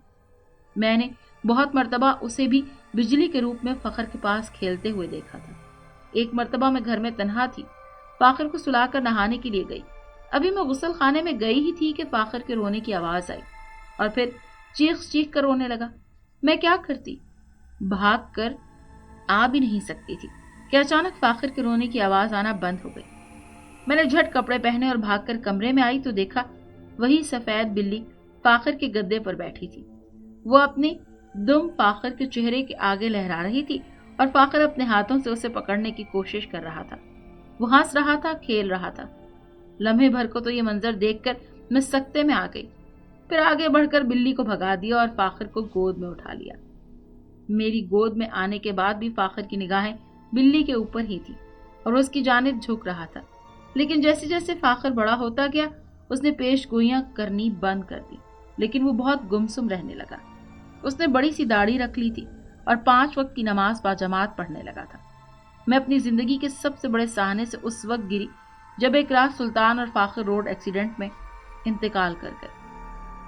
میں نے بہت مرتبہ اسے بھی بجلی کے روپ میں فخر کے پاس کھیلتے ہوئے دیکھا تھا۔ ایک مرتبہ میں گھر میں تنہا تھی، فاخر کو سلا کر نہانے کے لیے گئی۔ ابھی میں غسل خانے میں گئی ہی تھی کہ فاخر کے رونے کی آواز آئی اور پھر چیخ چیخ کر رونے لگا۔ میں کیا کرتی؟ بھاگ کر آ بھی نہیں سکتی تھی کہ اچانک فاخر کے رونے کی آواز آنا بند ہو گئی۔ میں نے جھٹ کپڑے پہنے اور بھاگ کر کمرے میں آئی تو دیکھا وہی سفید بلی فاخر کے گدے پر بیٹھی تھی۔ وہ اپنی دم فاخر کے چہرے کے آگے لہرا رہی تھی اور فاخر اپنے ہاتھوں سے اسے پکڑنے کی کوشش کر رہا تھا۔ وہ ہنس رہا تھا، کھیل رہا تھا۔ لمحے بھر کو تو یہ منظر دیکھ کر میں سکتے میں آ گئی، پھر آگے بڑھ کر بلی کو بھگا دیا اور فاخر کو گود میں اٹھا لیا۔ میری گود میں آنے کے بعد بھی فاخر کی نگاہیں بلی کے اوپر ہی تھی اور اس کی جانب جھک رہا تھا، لیکن جیسے جیسے فاخر بڑا ہوتا گیا اس نے پیش گوئیاں کرنی بند کر دی، لیکن وہ بہت گمسم رہنے لگا۔ اس نے بڑی سی داڑھی رکھ لی تھی اور 5 وقت کی نماز باجماعت پڑھنے لگا تھا۔ میں اپنی زندگی کے سب سے بڑے سہانے سے اس وقت گری جب ایک رات سلطان اور فاخر روڈ ایکسیڈنٹ میں انتقال کر گئے۔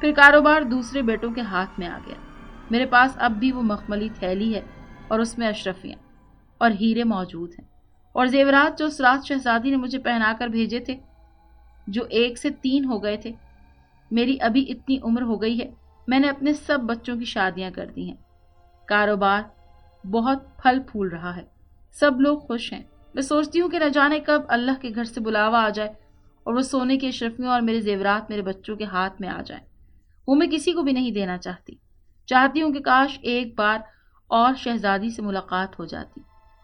پھر کاروبار دوسرے بیٹوں کے ہاتھ میں آ گیا۔ میرے پاس اب بھی وہ مخملی تھیلی ہے اور اس میں اشرفیاں اور ہیرے موجود ہیں اور زیورات جو اس رات شہزادی نے مجھے پہنا کر بھیجے تھے، جو 1 سے 3 ہو گئے تھے۔ میری ابھی اتنی عمر ہو گئی ہے، میں نے اپنے سب بچوں کی شادیاں کر دی ہیں۔ کاروبار بہت پھل پھول رہا ہے، سب لوگ خوش ہیں۔ میں سوچتی ہوں کہ نہ جانے کب اللہ کے گھر سے بلاوا آ جائے اور وہ سونے کی اشرفیاں اور میرے زیورات میرے بچوں کے ہاتھ میں آ جائیں۔ وہ میں کسی کو بھی نہیں دینا چاہتی ہوں کہ کاش ایک بار اور شہزادی سے ملاقات ہو جاتی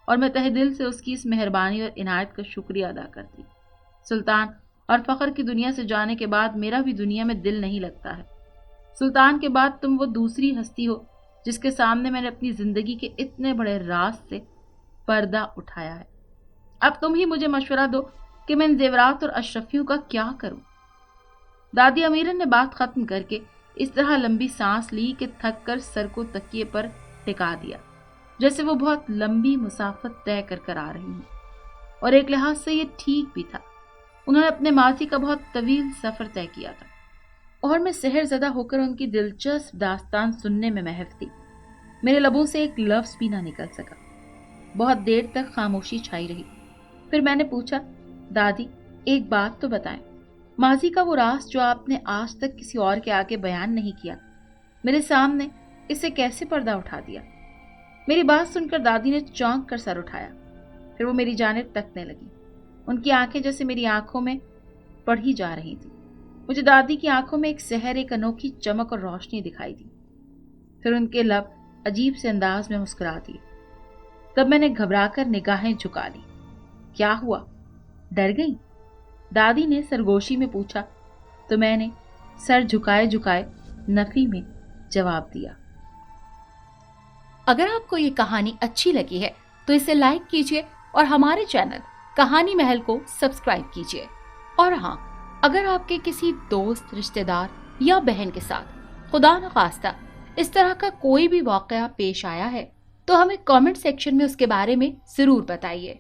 اور میں تہ دل سے اس کی اس مہربانی اور عنایت کا شکریہ ادا کرتی۔ سلطان اور فخر کی دنیا سے جانے کے بعد میرا بھی دنیا میں دل نہیں لگتا ہے۔ سلطان کے بعد تم وہ دوسری ہستی ہو جس کے سامنے میں نے اپنی زندگی کے اتنے بڑے راز سے پردہ اٹھایا ہے۔ اب تم ہی مجھے مشورہ دو کہ میں ان زیورات اور اشرفیوں کا کیا کروں۔ دادی امیرن نے بات ختم کر کے اس طرح لمبی سانس لی کہ تھک کر سر کو تکیے پر ٹکا دیا، جیسے وہ بہت لمبی مسافت طے کر کر آ رہی ہوں۔ اور ایک لحاظ سے یہ ٹھیک بھی تھا، انہوں نے اپنے ماضی کا بہت طویل سفر طے کیا تھا اور میں سحر زدہ ہو کر ان کی دلچسپ داستان سننے میں محو تھی۔ میرے لبوں سے ایک لفظ بھی نہ نکل سکا۔ بہت دیر تک خاموشی چھائی رہی، پھر میں نے پوچھا، دادی ایک بات تو بتائیں، ماضی کا وہ راز جو آپ نے آج تک کسی اور کے آگے بیان نہیں کیا، میرے سامنے اسے کیسے پردہ اٹھا دیا؟ میری بات سن کر دادی نے چونک کر سر اٹھایا، پھر وہ میری جانب تکنے لگی۔ ان کی آنکھیں جیسے میری آنکھوں میں پڑھی جا رہی تھی۔ مجھے دادی کی آنکھوں میں ایک سحر، ایک انوکھی چمک اور روشنی دکھائی دی۔ پھر ان کے لب عجیب سے انداز میں مسکرا دیے۔ تب میں نے گھبرا کر نگاہیں جھکا لی۔ کیا ہوا؟ ڈر گئی؟ دادی نے سرگوشی میں پوچھا تو میں نے سر جھکائے جھکائے نفی میں جواب دیا۔ اگر آپ کو یہ کہانی اچھی لگی ہے تو اسے لائک کیجیے اور ہمارے چینل کہانی محل کو سبسکرائب کیجیے۔ اور ہاں، اگر آپ کے کسی دوست، رشتہ دار یا بہن کے ساتھ خدا نخواستہ اس طرح کا کوئی بھی واقعہ پیش آیا ہے تو ہمیں کامنٹ سیکشن میں اس کے بارے میں ضرور بتائیے۔